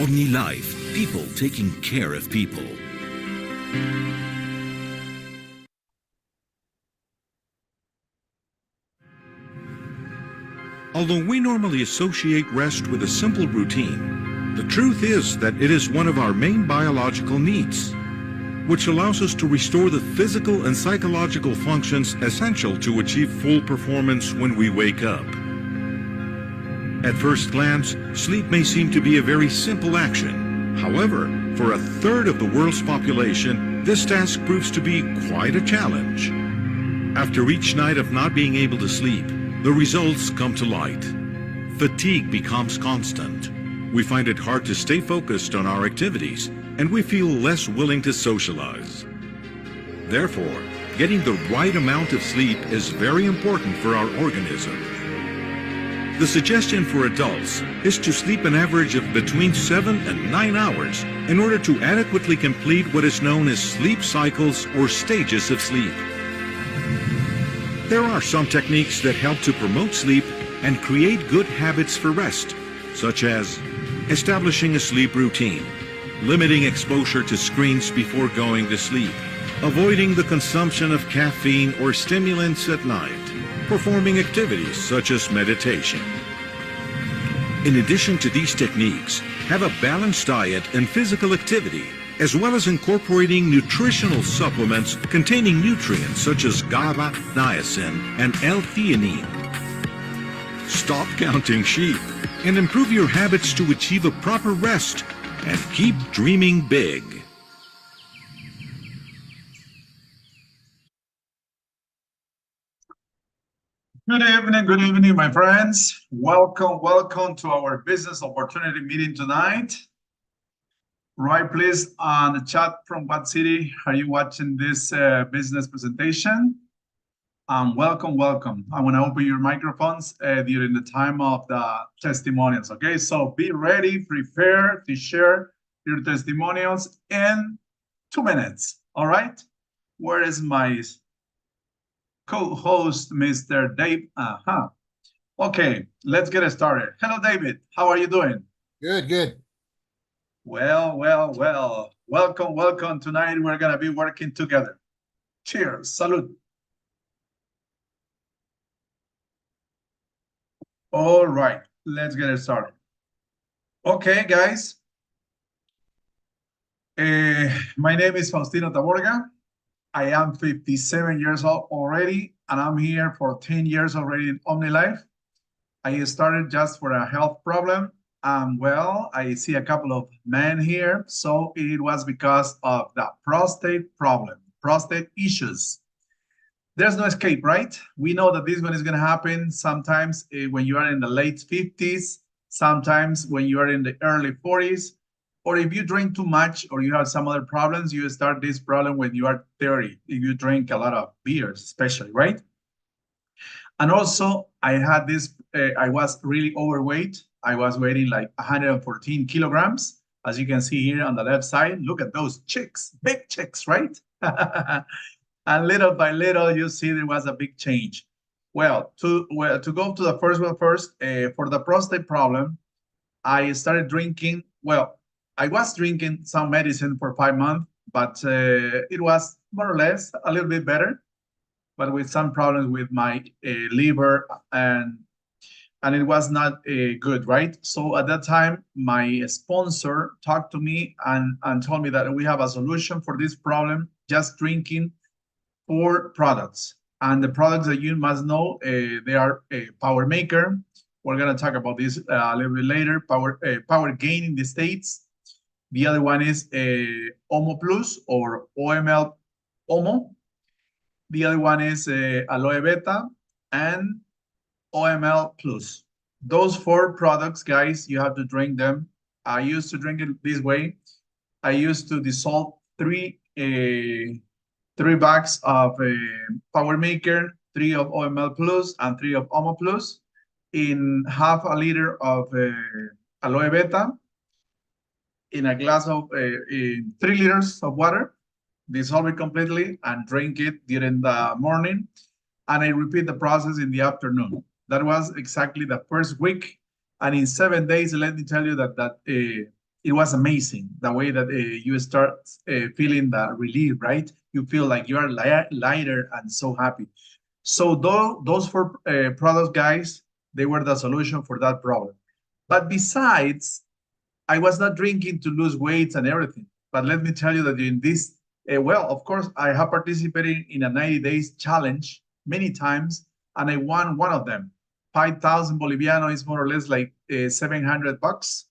OmniLife, people taking care of people. Although we normally associate rest with a simple routine, the truth is that it is one of our main biological needs, which allows us to restore the physical and psychological functions essential to achieve full performance when we wake up. At first glance, sleep may seem to be a very simple action. However, for a third of the world's population, this task proves to be quite a challenge. After each night of not being able to sleep, the results come to light. Fatigue becomes constant. We find it hard to stay focused on our activities, and we feel less willing to socialize. Therefore, getting the right amount of sleep is very important for our organism. The suggestion for adults is to sleep an average of between 7 and 9 hours in order to adequately complete what is known as sleep cycles or stages of sleep. There are some techniques that help to promote sleep and create good habits for rest, such as establishing a sleep routine, limiting exposure to screens before going to sleep, avoiding the consumption of caffeine or stimulants at night, performing activities such as meditation. In addition to these techniques, have a balanced diet and physical activity, as well as incorporating nutritional supplements containing nutrients such as GABA, niacin, and L-theanine. Stop counting sheep and improve your habits to achieve a proper rest and keep dreaming big. Good evening, my friends. Welcome to our business opportunity meeting tonight. Right, please, on the chat from what city are you watching this business presentation? Welcome. I want to open your microphones during the time of the testimonials, okay? So be ready, prepare to share your testimonials in 2 minutes, all right? Where is my co-host, Mr. Dave? Okay, let's get started. Hello, David. How are you doing? Good. Well. Welcome. Tonight we're going to be working together. Cheers. Salud. All right, let's get started. Okay, guys. My name is Faustino Taborga. I am 57 years old already, and I'm here for 10 years already in OmniLife. I started just for a health problem. Well, I see a couple of men here, so it was because of the prostate problem, prostate issues. There's no escape, right? We know that this one is going to happen sometimes when you are in the late 50s, sometimes when you are in the early 40s, or if you drink too much or you have some other problems, you start this problem when you are 30, if you drink a lot of beers, especially, right? And also, I had this, I was really overweight. I was weighing like 114 kilograms. As you can see here on the left side, look at those chicks, big chicks, right? And little by little, you see there was a big change. Well, to go to the first one first, for the prostate problem, I started drinking, well, I was drinking some medicine for 5 months, but it was more or less a little bit better, but with some problems with my liver, and it was not good, right? So at that time, my sponsor talked to me and told me that we have a solution for this problem, just drinking 4 products. And the products that you must know, they are Power Maker. We're going to talk about this a little bit later. Power Gain in the States. The other one is Omo Plus or OML Omo. The other one is Aloe Beta and OML Plus. Those 4 products, guys, you have to drink them. I used to drink it this way. I used to dissolve 3 bags of Power Maker, 3 of OML Plus, and 3 of Omo Plus in half a liter of Aloe Beta, in a glass of 3 liters of water, dissolve it completely, and drink it during the morning. And I repeat the process in the afternoon. That was exactly the first week. And in 7 days, let me tell you that it was amazing the way that you start feeling that relief, right? You feel like you are lighter and so happy. So those four products, guys, they were the solution for that problem. But besides, I was not drinking to lose weight and everything. But let me tell you that during this, well, of course, I have participated in a 90 days challenge many times, and I won one of them. 5,000 Boliviano is more or less like $700.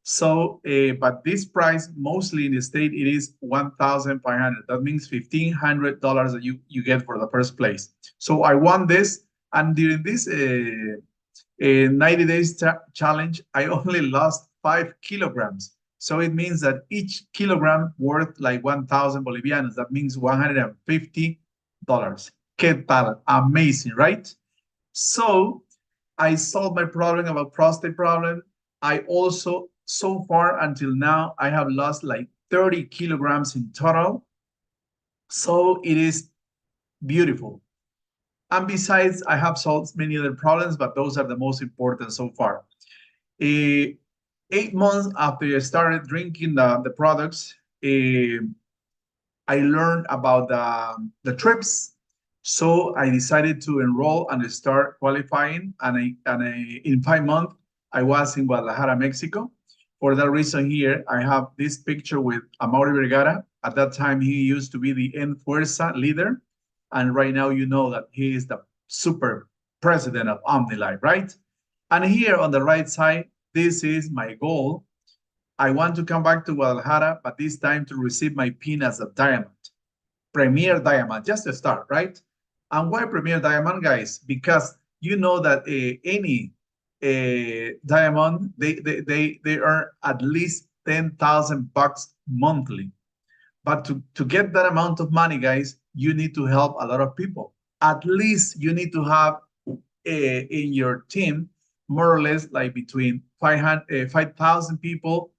So, but this price, mostly in the state, it is 1,500. That means $1,500 that you get for the first place. So I won this, and during this 90 days challenge, I only lost 5 kilograms. So it means that each kilogram worth like 1,000 Bolivianos. That means $150. ¿Qué tal? Amazing, right? So I solved my problem about prostate problem. I also, so far until now, I have lost like 30 kilograms in total. So it is beautiful. And besides, I have solved many other problems, but those are the most important so far. 8 months after I started drinking the products, I learned about the trips. So I decided to enroll and start qualifying. And in 5 months, I was in Guadalajara, Mexico. For that reason here, I have this picture with Amaury Vergara. At that time, he used to be the En Fuerza leader. And right now, you know that he is the super president of OmniLife, right? And here on the right side, this is my goal. I want to come back to Guadalajara, but this time to receive my pin as a diamond. Premier Diamond, just to start, right? And why Premier Diamond, guys? Because you know that any diamond, they earn at least $10,000 monthly. But to get that amount of money, guys, you need to help a lot of people. At least you need to have in your team more or less like between 5,000 people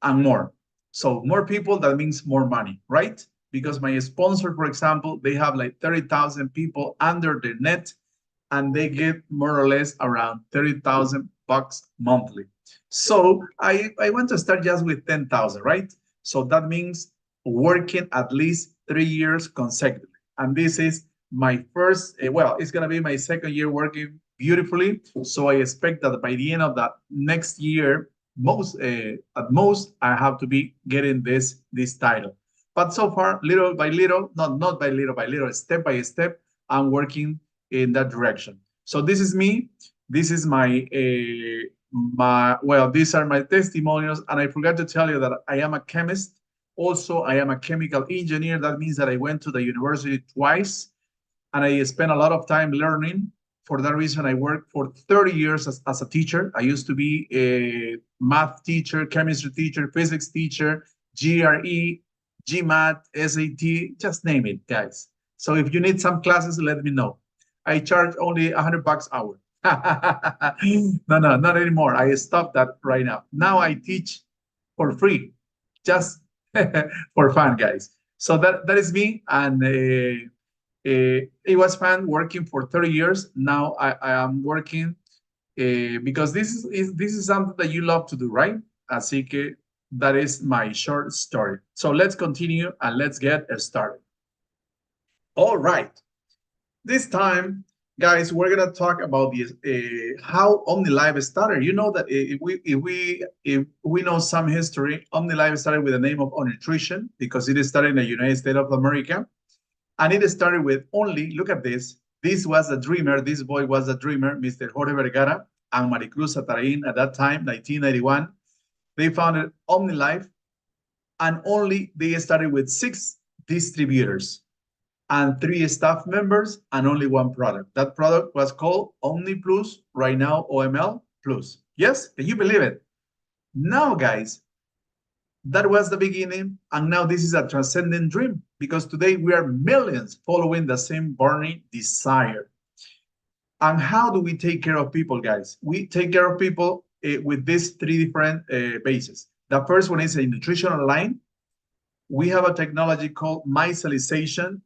and more. So more people, that means more money, right? Because my sponsor, for example, they have like 30,000 people under their net, and they get more or less around $30,000 monthly. So I want to start just with 10,000, right? So that means working at least 3 years consecutively. And this is my first, well, it's going to be my second year working beautifully. So I expect that by the end of that next year, at most, I have to be getting this title. But so far, little by little, not by little, step by step, I'm working in that direction. So this is me. This is my well, these are my testimonials. And I forgot to tell you that I am a chemist. Also, I am a chemical engineer. That means that I went to the university twice, and I spent a lot of time learning. For that reason, I worked for 30 years as a teacher. I used to be a math teacher, chemistry teacher, physics teacher, GRE, GMAT, SAT, just name it, guys. So if you need some classes, let me know. I charge only $100 hour. No, not anymore. I stopped that right now. Now I teach for free, just for fun, guys. So that is me, and it was fun working for 30 years. Now I am working because this is something that you love to do, right? Así que that is my short story. So let's continue and let's get started. All right. This time, guys, we're gonna talk about the how OmniLife started. You know that if we know some history, OmniLife started with the name of OmniNutrition because it started in the United States of America. And it started with only, look at this. This was a dreamer. This boy was a dreamer, Mr. Jorge Vergara and Maricruz Atarain at that time, 1991. They founded OmniLife, and only they started with 6 distributors and 3 staff members and only 1 product. That product was called Omni Plus, right now OML Plus. Yes, can you believe it? Now, guys, that was the beginning, and now this is a transcendent dream because today we are millions following the same burning desire. And how do we take care of people, guys? We take care of people with these 3 different bases. The first one is a nutritional line. We have a technology called micellization,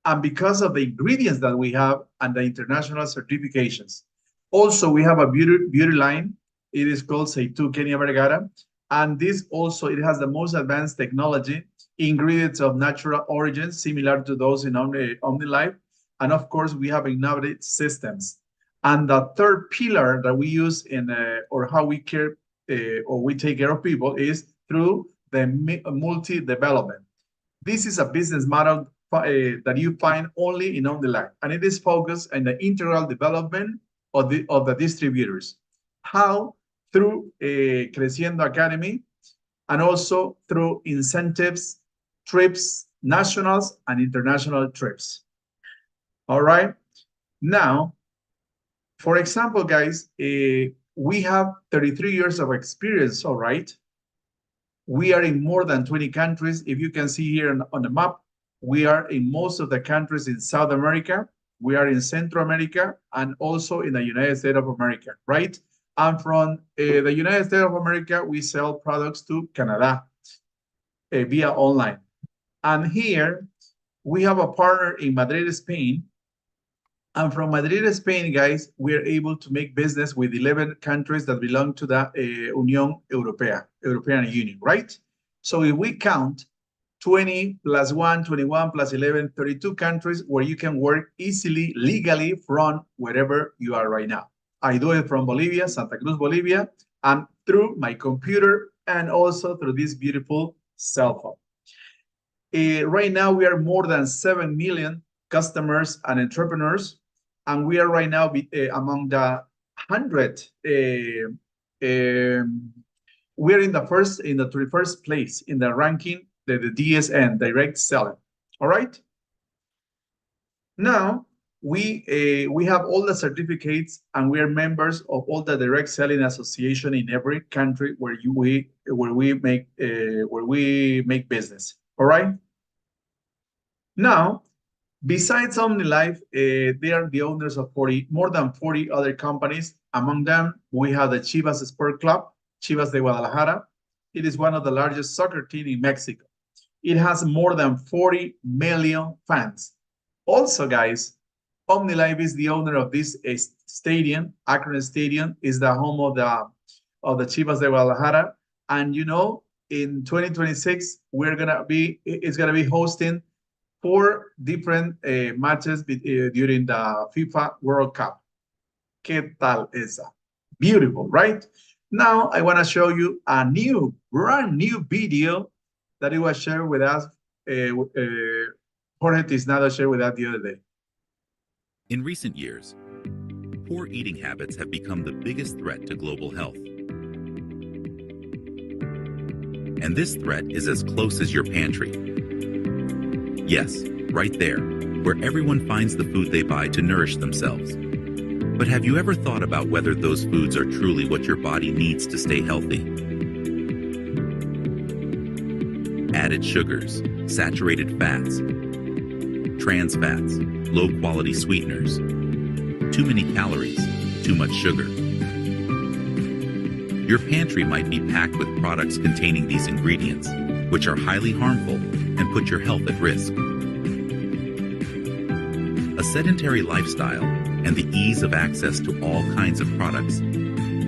and because of the ingredients that we have and the international certifications. Also, we have a beauty line. It is called Seitu Kenya Vergara. And this also, it has the most advanced technology, ingredients of natural origin, similar to those in OmniLife. And of course, we have innovative systems. And the third pillar that we use in, or how we care, or we take care of people is through the multi-development. This is a business model that you find only in OmniLife, and it is focused on the integral development of the distributors. How? Through Creciendo Academy, and also through incentives, trips, nationals and international trips. All right. Now, for example, guys, we have 33 years of experience, all right? We are in more than 20 countries. If you can see here on the map, we are in most of the countries in South America. We are in Central America and also in the United States of America, right? And from the United States of America, we sell products to Canada via online. And here we have a partner in Madrid, Spain. And from Madrid, Spain, guys, we are able to make business with 11 countries that belong to the Unión Europea, European Union, right? So if we count 20 plus 1, 21 plus 11, 32 countries where you can work easily, legally from wherever you are right now. I do it from Bolivia, Santa Cruz, Bolivia, and through my computer and also through this beautiful cell phone. Right now, we are more than 7 million customers and entrepreneurs, and we are right now among the 100. We're in the 31st place in the ranking, the DSN, direct selling. All right. Now we have all the certificates, and we are members of all the direct selling association in every country where we make business. All right. Now, besides OmniLife, they are the owners of more than 40 other companies. Among them, we have the Chivas Sport Club, Chivas de Guadalajara. It is one of the largest soccer teams in Mexico. It has more than 40 million fans. Also, guys, OmniLife is the owner of this stadium. Akron Stadium is the home of the Chivas de Guadalajara. And you know, in 2026, it's gonna be hosting 4 different matches during the FIFA World Cup. ¿Qué tal esa? Beautiful, right? Now I want to show you a brand new video that it was shared with us. Jorge Tiznado shared with us the other day. In recent years, poor eating habits have become the biggest threat to global health. And this threat is as close as your pantry. Yes, right there, where everyone finds the food they buy to nourish themselves. But have you ever thought about whether those foods are truly what your body needs to stay healthy? Added sugars, saturated fats, trans fats, low-quality sweeteners, too many calories, too much sugar. Your pantry might be packed with products containing these ingredients, which are highly harmful and put your health at risk. A sedentary lifestyle and the ease of access to all kinds of products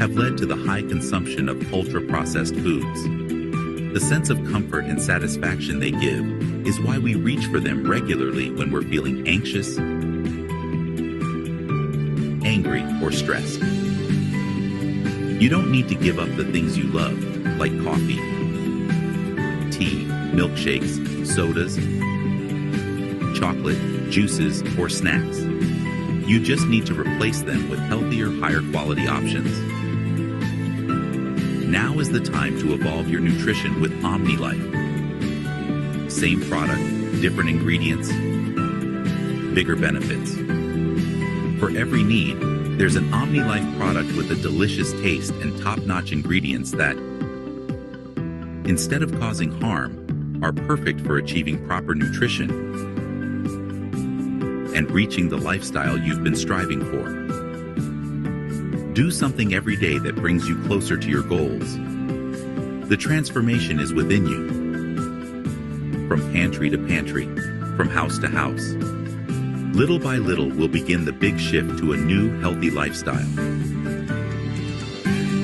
have led to the high consumption of ultra-processed foods. The sense of comfort and satisfaction they give is why we reach for them regularly when we're feeling anxious, angry, or stressed. You don't need to give up the things you love, like coffee, tea, milkshakes, sodas, chocolate, juices, or snacks. You just need to replace them with healthier, higher quality options. Now is the time to evolve your nutrition with OmniLife. Same product, different ingredients, bigger benefits. For every need, there's an OmniLife product with a delicious taste and top-notch ingredients that, instead of causing harm, are perfect for achieving proper nutrition and reaching the lifestyle you've been striving for. Do something every day that brings you closer to your goals. The transformation is within you. From pantry to pantry, from house to house. Little by little, we'll begin the big shift to a new, healthy lifestyle.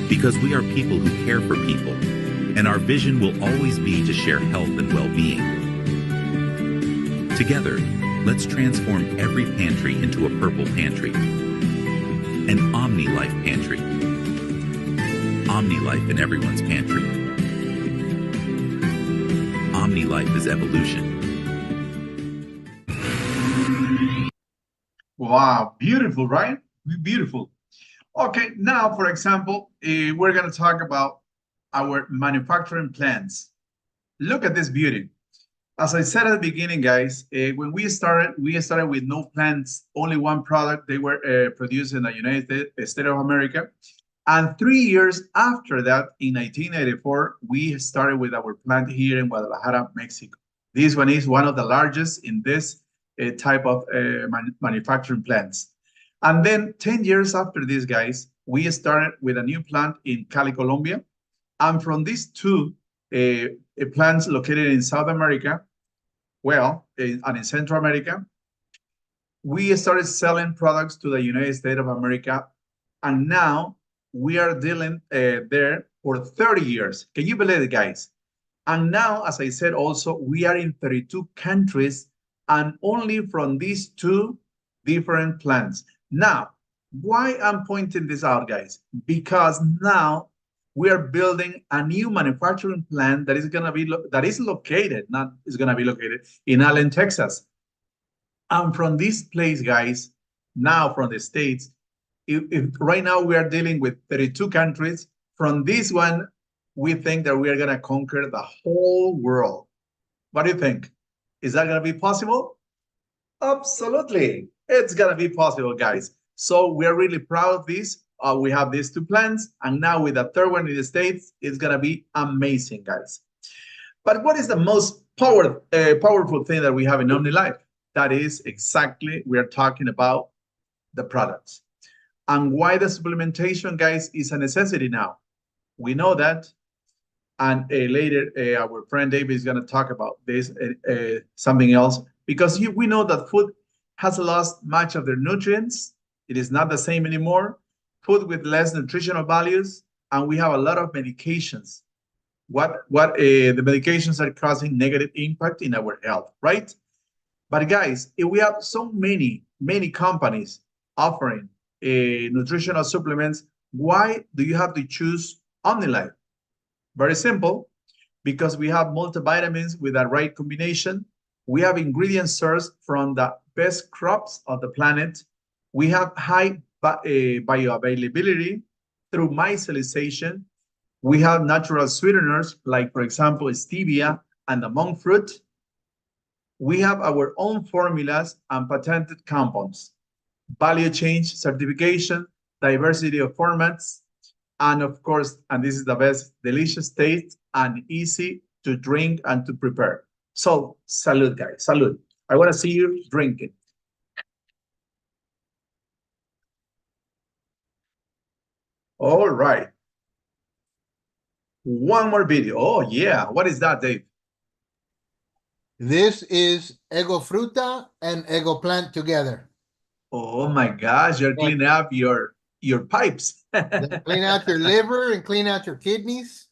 Because we are people who care for people, and our vision will always be to share health and well-being. Together, let's transform every pantry into a purple pantry. An OmniLife pantry. OmniLife in everyone's pantry. OmniLife is evolution. Wow, beautiful, right? Beautiful. Okay, now, for example, we're going to talk about our manufacturing plants. Look at this beauty. As I said at the beginning, guys, when we started with no plants, only one product. They were produced in the United States of America. And 3 years after that, in 1984, we started with our plant here in Guadalajara, Mexico. This one is one of the largest in this type of manufacturing plants. And then 10 years after this, guys, we started with a new plant in Cali, Colombia. And from these two plants located in South America, and in Central America, we started selling products to the United States of America. And now we are dealing there for 30 years. Can you believe it, guys? And now, as I said also, we are in 32 countries and only from these two different plants. Now, why I'm pointing this out, guys? Because now we are building a new manufacturing plant that is located in Allen, Texas. And from this place, guys, now from the States, if right now we are dealing with 32 countries, from this one, we think that we are going to conquer the whole world. What do you think? Is that going to be possible? Absolutely. It's going to be possible, guys. So we are really proud of this. We have these two plants, and now with the third one in the States, it's going to be amazing, guys. But what is the most powerful thing that we have in OmniLife? That is exactly, we are talking about the products. And why the supplementation, guys, is a necessity now. We know that. And later, our friend David is going to talk about this, something else, because we know that food has lost much of their nutrients. It is not the same anymore. Food with less nutritional values, and we have a lot of medications. The medications are causing negative impact in our health, right? But guys, if we have so many companies offering nutritional supplements, why do you have to choose OmniLife? Very simple, because we have multivitamins with the right combination. We have ingredients sourced from the best crops of the planet. We have high bioavailability through micellization. We have natural sweeteners, like, for example, stevia and the monk fruit. We have our own formulas and patented compounds, value chain certification, diversity of formats, and of course, and this is the best, delicious taste and easy to drink and to prepare. So, salud, guys, salud. I want to see you drinking. All right. One more video. Oh, yeah. What is that, Dave? This is Ego Fruta and Ego Plant together. Oh, my gosh. You're cleaning up your pipes. Clean out your liver and clean out your kidneys.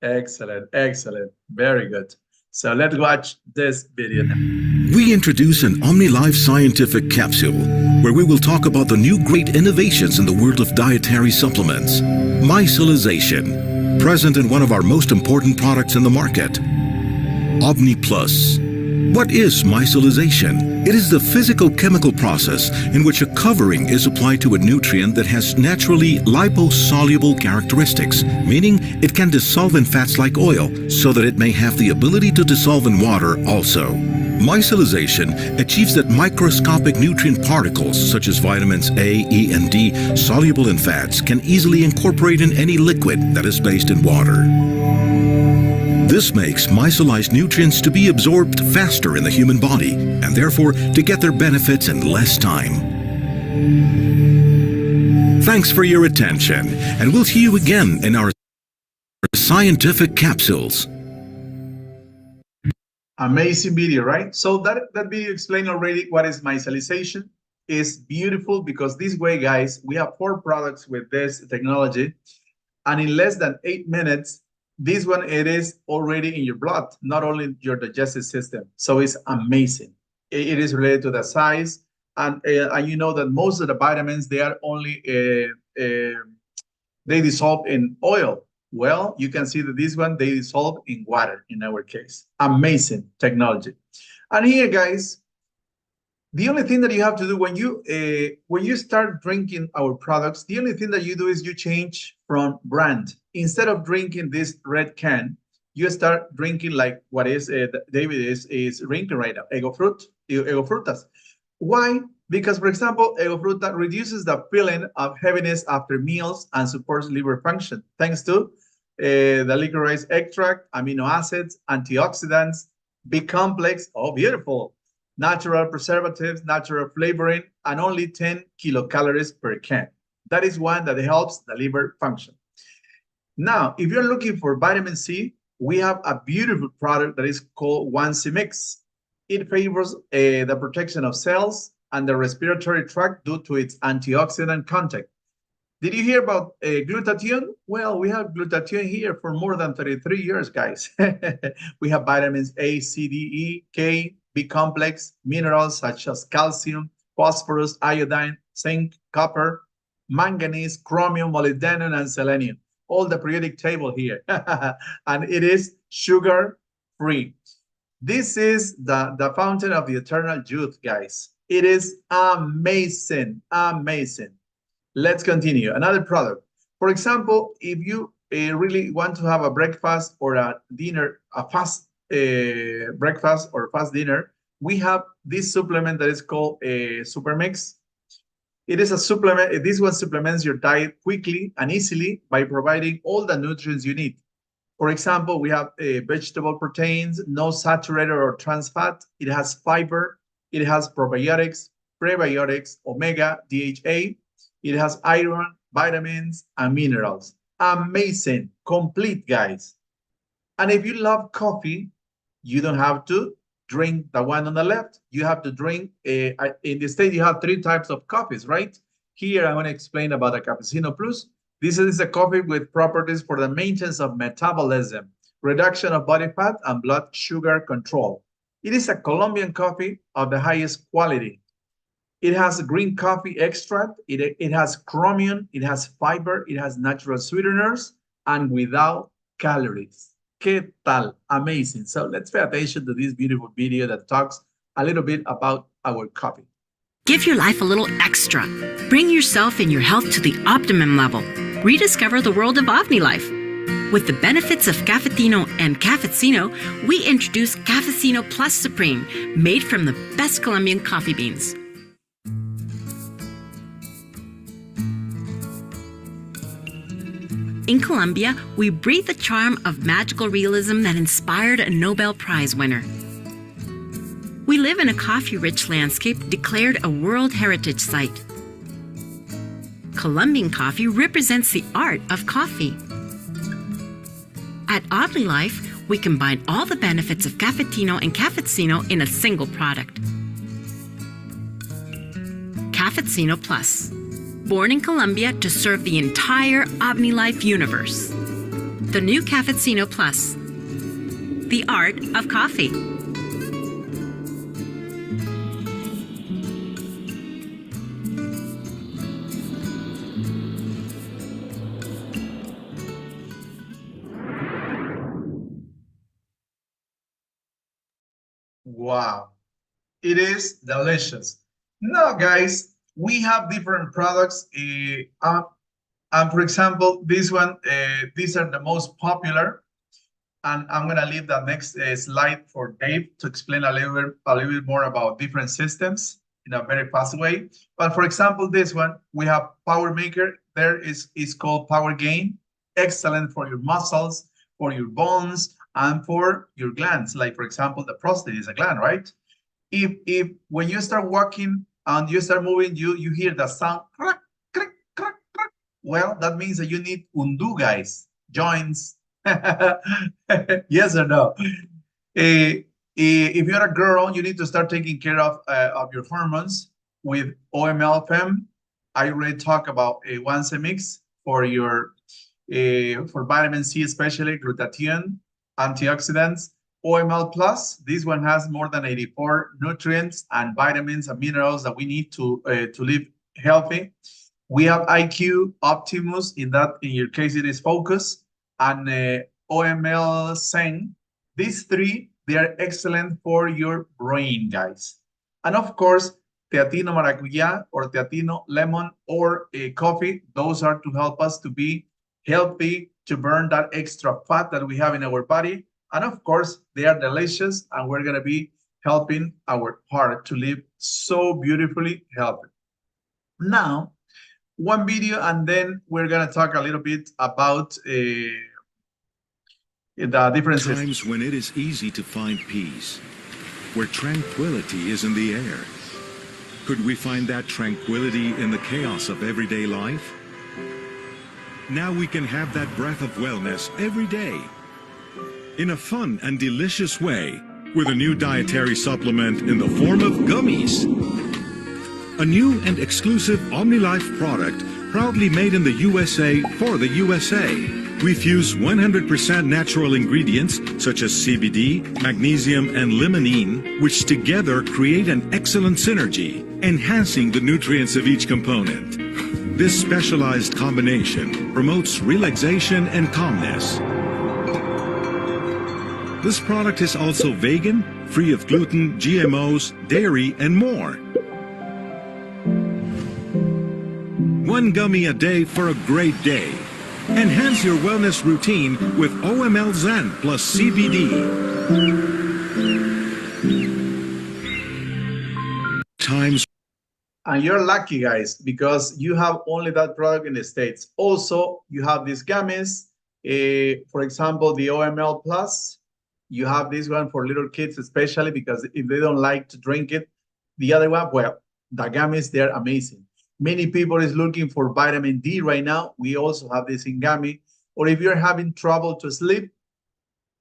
Excellent. Excellent. Very good. So let's watch this video now. We introduce an OmniLife scientific capsule where we will talk about the new great innovations in the world of dietary supplements. Micellization, present in one of our most important products in the market, OmniPlus. What is micellization? It is the physico-chemical process in which a covering is applied to a nutrient that has naturally liposoluble characteristics, meaning it can dissolve in fats like oil, so that it may have the ability to dissolve in water also. Micellization achieves that microscopic nutrient particles such as vitamins A, E, and D, soluble in fats, can easily incorporate in any liquid that is based in water. This makes micellized nutrients to be absorbed faster in the human body, and therefore to get their benefits in less time. Thanks for your attention, and we'll see you again in our scientific capsules. Amazing video, right? So that video explained already what is micellization. It's beautiful because this way, guys, we have 4 products with this technology, and in less than 8 minutes, This one, it is already in your blood, not only your digestive system. So it's amazing. It is related to the size. And you know that most of the vitamins, they are only, they dissolve in oil. Well, you can see that this one, they dissolve in water in our case. Amazing technology. And here, guys, the only thing that you have to do when you start drinking our products, the only thing that you do is you change from brand. Instead of drinking this red can, you start drinking like what is David is drinking right now, Ego Frutas. Why? Because, for example, Ego Fruta reduces the feeling of heaviness after meals and supports liver function, thanks to the licorice extract, amino acids, antioxidants, B complex, oh, beautiful, natural preservatives, natural flavoring, and only 10 kilocalories per can. That is one that helps the liver function. Now, if you're looking for vitamin C, we have a beautiful product that is called 1C Mix. It favors the protection of cells and the respiratory tract due to its antioxidant content. Did you hear about glutathione? Well, we have glutathione here for more than 33 years, guys. We have vitamins A, C, D, E, K, B complex, minerals such as calcium, phosphorus, iodine, zinc, copper, manganese, chromium, molybdenum, and selenium. All the periodic table here. And it is sugar-free. This is the fountain of the eternal youth, guys. It is amazing, amazing. Let's continue. Another product. For example, if you really want to have a breakfast or a dinner, a fast breakfast or fast dinner, we have this supplement that is called Supermix. It is a supplement. This one supplements your diet quickly and easily by providing all the nutrients you need. For example, we have vegetable proteins, no saturated or trans fat. It has fiber. It has probiotics, prebiotics, omega, DHA. It has iron, vitamins, and minerals. Amazing, complete, guys. And if you love coffee, you don't have to drink the one on the left. You have to drink, in the States, you have 3 types of coffees, right? Here, I want to explain about the Cafecino Plus. This is a coffee with properties for the maintenance of metabolism, reduction of body fat, and blood sugar control. It is a Colombian coffee of the highest quality. It has green coffee extract, it has chromium, it has fiber, it has natural sweeteners, and without calories. ¿Qué tal? Amazing. So let's pay attention to this beautiful video that talks a little bit about our coffee. Give your life a little extra. Bring yourself and your health to the optimum level. Rediscover the world of OmniLife. With the benefits of Cafetino and Cafecino, we introduce Cafecino Plus Supreme, made from the best Colombian coffee beans. In Colombia, we breathe the charm of magical realism that inspired a Nobel Prize winner. We live in a coffee-rich landscape declared a World Heritage Site. Colombian coffee represents the art of coffee. At OmniLife, we combine all the benefits of Cafetino and Cafecino in a single product. Cafecino Plus. Born in Colombia to serve the entire OmniLife universe. The new Cafecino Plus. The art of coffee. Wow, it is delicious. Now, guys, we have different products. And for example, this one, these are the most popular. And I'm gonna leave the next slide for Dave to explain a little bit more about different systems in a very fast way. But for example, this one, we have Power Maker. There is called Power Gain. Excellent for your muscles, for your bones, and for your glands. Like, for example, the prostate is a gland, right? If when you start walking and you start moving, you hear the sound, crack, crack, crack, crack. Well, that means that you need undo, guys, joints. Yes or no? If you're a girl, you need to start taking care of your hormones with OML Fem. I already talked about a 1C Mix for your for vitamin C, especially glutathione, antioxidants. OML Plus, this one has more than 84 nutrients and vitamins and minerals that we need to live healthy. We have IQ Optimus, in your case it is Focus, and OML Zen. These three, they are excellent for your brain, guys. And of course, Teatino Maracuya or Teatino Lemon or coffee, those are to help us to be healthy, to burn that extra fat that we have in our body. And of course, they are delicious, and we're going to be helping our heart to live so beautifully healthy. Now, one video, and then we're going to talk a little bit about the differences. Times when it is easy to find peace, where tranquility is in the air. Could we find that tranquility in the chaos of everyday life? Now we can have that breath of wellness every day, in a fun and delicious way, with a new dietary supplement in the form of gummies. A new and exclusive OmniLife product, proudly made in the USA for the USA. We fuse 100% natural ingredients such as CBD, magnesium, and limonene, which together create an excellent synergy, enhancing the nutrients of each component. This specialized combination promotes relaxation and calmness. This product is also vegan, free of gluten, GMOs, dairy, and more. One gummy a day for a great day. Enhance your wellness routine with OML Zen plus CBD. Times. And you're lucky, guys, because you have only that product in the States. Also, you have these gummies. For example, the OML Plus. You have this one for little kids, especially because if they don't like to drink it. The other one, well, the gummies, they're amazing. Many people is looking for vitamin D right now. We also have this in gummy. Or if you're having trouble to sleep,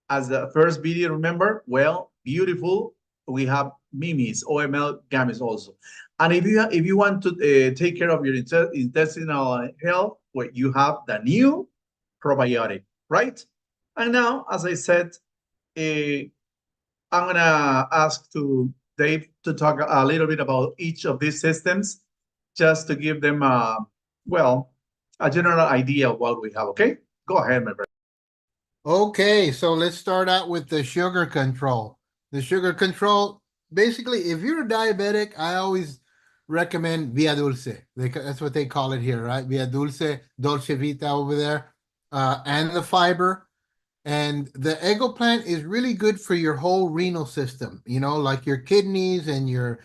as the first video, remember, well, beautiful. We have Mimi's OML gummies also. And if you want to take care of your intestinal health, well, you have the new probiotic, right? And now, as I said, I'm gonna ask to Dave to talk a little bit about each of these systems, just to give them well, a general idea of what we have. Okay, go ahead, my friend. Okay, so let's start out with the sugar control. The sugar control, basically, if you're a diabetic, I always recommend Via Dulce. That's what they call it here, right? Via Dulce, Dolce Vita over there, and the fiber. And the Ego plant is really good for your whole renal system, you know, like your kidneys and your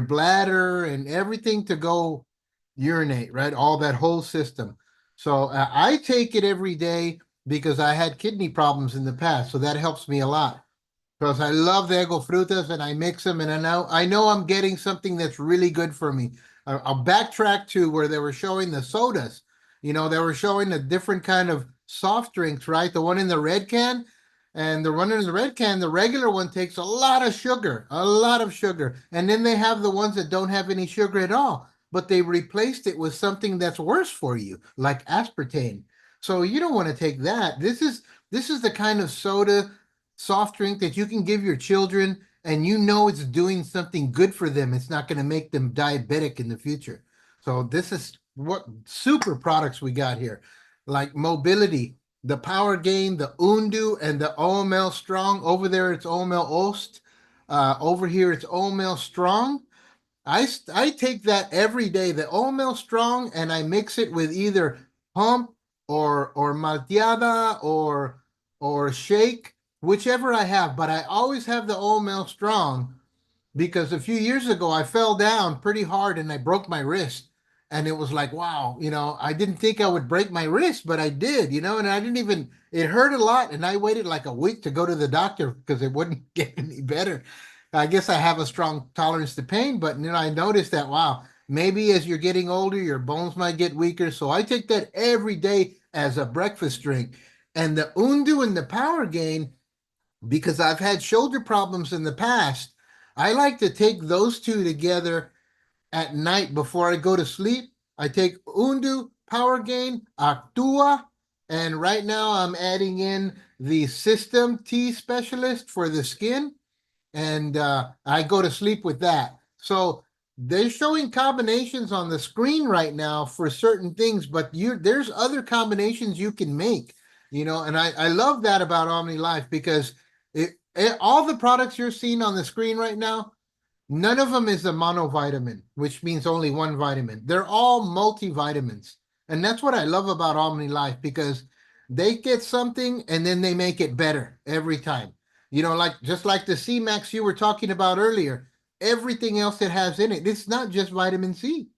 bladder and everything to go urinate, right? All that whole system. So I take it every day because I had kidney problems in the past. So that helps me a lot. Because I love the Ego Frutas and I mix them, and I know I'm getting something that's really good for me. I'll backtrack to where they were showing the sodas. You know, they were showing a different kind of soft drinks, right? The one in the red can, and the one in the red can, the regular one takes a lot of sugar. And then they have the ones that don't have any sugar at all, but they replaced it with something that's worse for you, like aspartame. So you don't want to take that. This is the kind of soda, soft drink that you can give your children, and you know it's doing something good for them. It's not going to make them diabetic in the future. So this is what super products we got here. Like mobility, the Power Gain, the Undu, and the OML Strong. Over there, it's OML Ost. Over here, it's OML Strong. I take that every day, the OML Strong, and I mix it with either pump or malteada or shake, whichever I have. But I always have the OML Strong because a few years ago, I fell down pretty hard and I broke my wrist. And it was like, wow, you know, I didn't think I would break my wrist, but I did, you know, and I didn't even, it hurt a lot. And I waited like a week to go to the doctor because it wouldn't get any better. I guess I have a strong tolerance to pain, but, you know, I noticed that, wow, maybe as you're getting older, your bones might get weaker. So I take that every day as a breakfast drink. And the Undu and the Power Gain, because I've had shoulder problems in the past, I like to take those two together at night before I go to sleep. I take Undu, Power Gain, Actua, And right now I'm adding in the System T Specialist for the skin, and I go to sleep with that. So they're showing combinations on the screen right now for certain things, but there's other combinations you can make, and I love that about OmniLife because all the products you're seeing on the screen right now, none of them is a monovitamin, which means only one vitamin. They're all multivitamins. And that's what I love about OmniLife because they get something and then they make it better every time. Just like the C-Max you were talking about earlier, everything else it has in it, it's not just vitamin C.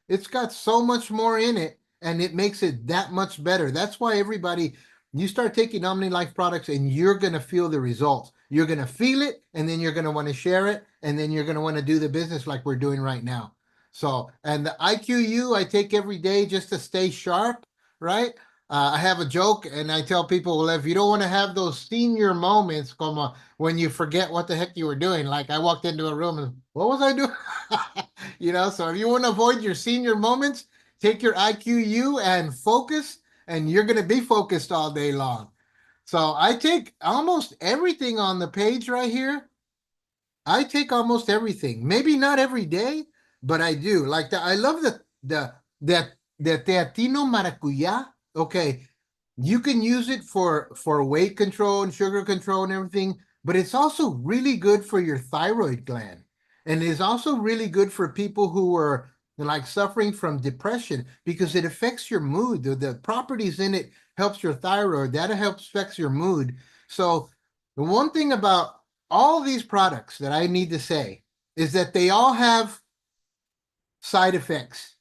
It's got so much more in it and it makes it that much better. That's why you start taking OmniLife products and you're going to feel the results. You're going to feel it and then you're going to want to share it and then you're going to want to do the business like we're doing right now. So, and the IQU I take every day just to stay sharp, right? I have a joke and I tell people, well, if you don't want to have those senior moments, como when you forget what the heck you were doing, like I walked into a room and what was I doing? So if you want to avoid your senior moments, take your IQU and focus, and you're going to be focused all day long. So I take almost everything on the page right here. I take almost everything. Maybe not every day, but I do. Like that. I love the Teatino Maracuya. Okay, you can use it for weight control and sugar control and everything, but it's also really good for your thyroid gland, and it's also really good for people who are like suffering from depression because it affects your mood. The properties in it helps your thyroid. That helps affects your mood. So the one thing about all these products that I need to say is that they all have side effects,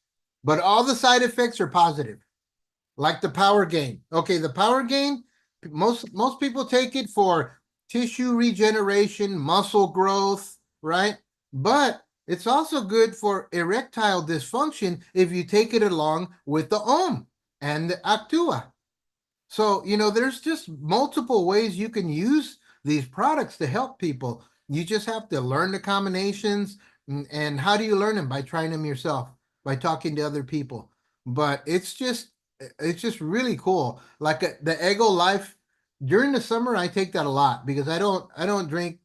but all the side effects are positive. Like the Power Gain. Okay, the Power Gain, most people take it for tissue regeneration, muscle growth, right? But it's also good for erectile dysfunction if you take it along with the Om and the Actua. So, there's just multiple ways you can use these products to help people. You just have to learn the combinations. And how do you learn them? By trying them yourself, by talking to other people. But it's just really cool. Like the Ego Life during the summer, I take that a lot because I don't drink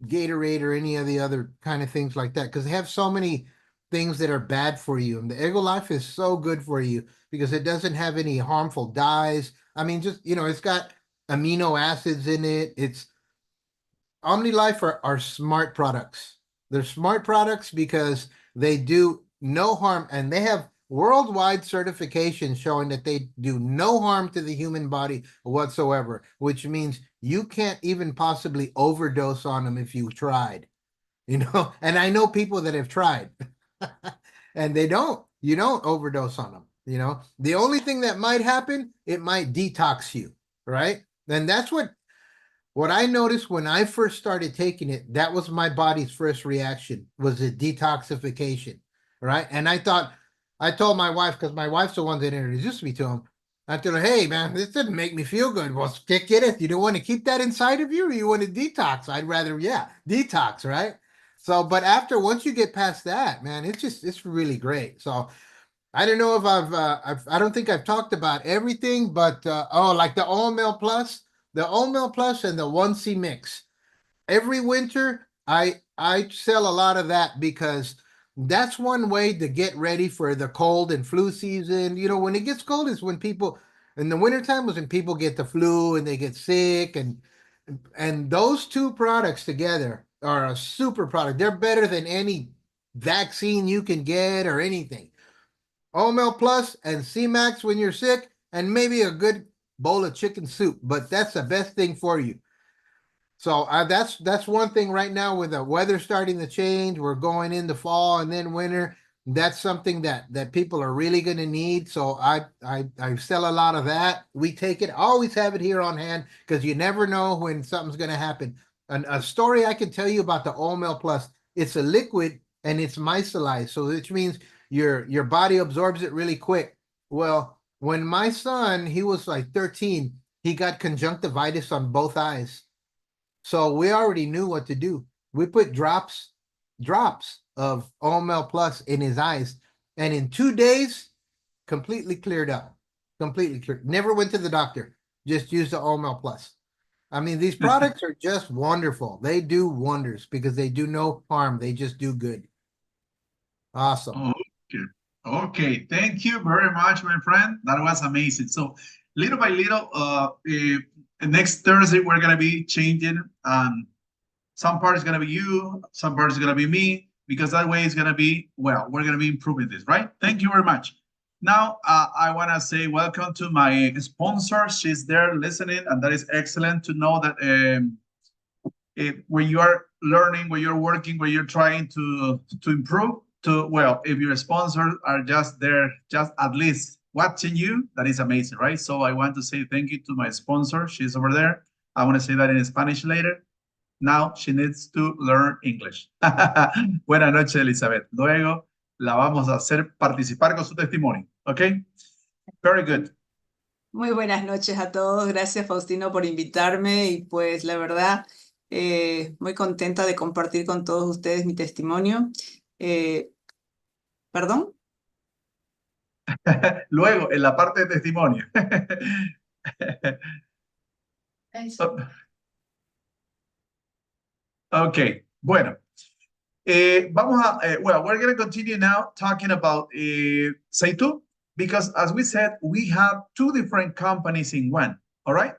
Gatorade or any of the other kind of things like that because they have so many things that are bad for you. And the Ego Life is so good for you because it doesn't have any harmful dyes. I mean, just, it's got amino acids in it. It's OmniLife are smart products. They're smart products because they do no harm and they have worldwide certification showing that they do no harm to the human body whatsoever, which means you can't even possibly overdose on them if you tried, and I know people that have tried and you don't overdose on them. The only thing that might happen, it might detox you, right? And that's what I noticed when I first started taking it. That was my body's first reaction, was a detoxification, right? And I told my wife, because my wife's the one that introduced me to him. I told her, hey, man, this didn't make me feel good. Well, stick it. You don't want to keep that inside of you or you want to detox? I'd rather, detox, right? So, but once you get past that, man, it's really great. So I don't know if I don't think I've talked about everything, but, like the OML Plus, and the 1C Mix. Every winter, I sell a lot of that because that's one way to get ready for the cold and flu season. When it gets cold is when people, in the wintertime was when people get the flu and they get sick, and those two products together are a super product. They're better than any vaccine you can get or anything. OML Plus and C-Max when you're sick, and maybe a good bowl of chicken soup, but that's the best thing for you. So that's one thing right now with the weather starting to change. We're going into fall and then winter. That's something that people are really going to need. So I sell a lot of that. We take it, always have it here on hand because you never know when something's going to happen. And a story I can tell you about the OML Plus, it's a liquid and it's micellized. So which means your body absorbs it really quick. Well, when my son, he was like 13, he got conjunctivitis on both eyes. So we already knew what to do. We put drops of OML Plus in his eyes, and in 2 days, completely cleared up. Completely cured. Never went to the doctor. Just used the Omel Plus. I mean, these products are just wonderful. They do wonders because they do no harm. They just do good. Awesome. Okay. Okay. Thank you very much, my friend. That was amazing. So little by little, next Thursday, we're going to be changing. Some part is going to be you, some part is going to be me, because that way it's going to be, well, we're going to be improving this, right? Thank you very much. Now, I want to say welcome to my sponsor. She's there listening, and that is excellent to know that when you are learning, when you're working, when you're trying to improve, well, if your sponsors are just there, just at least watching you, that is amazing, right? So I want to say thank you to my sponsor. She's over there. I want to say that in Spanish later. Now she needs to learn English. Buenas noches, Elizabeth. Luego la vamos a hacer participar con su testimonio. ¿Ok? Very good. Muy buenas noches a todos. Gracias, Faustino, por invitarme. Y pues la verdad, muy contenta de compartir con todos ustedes mi testimonio. ¿Perdón? Luego, en la parte de testimonio. Okay, bueno. Vamos a, well, we're going to continue now talking about Seitu, because as we said, we have two different companies in one, all right?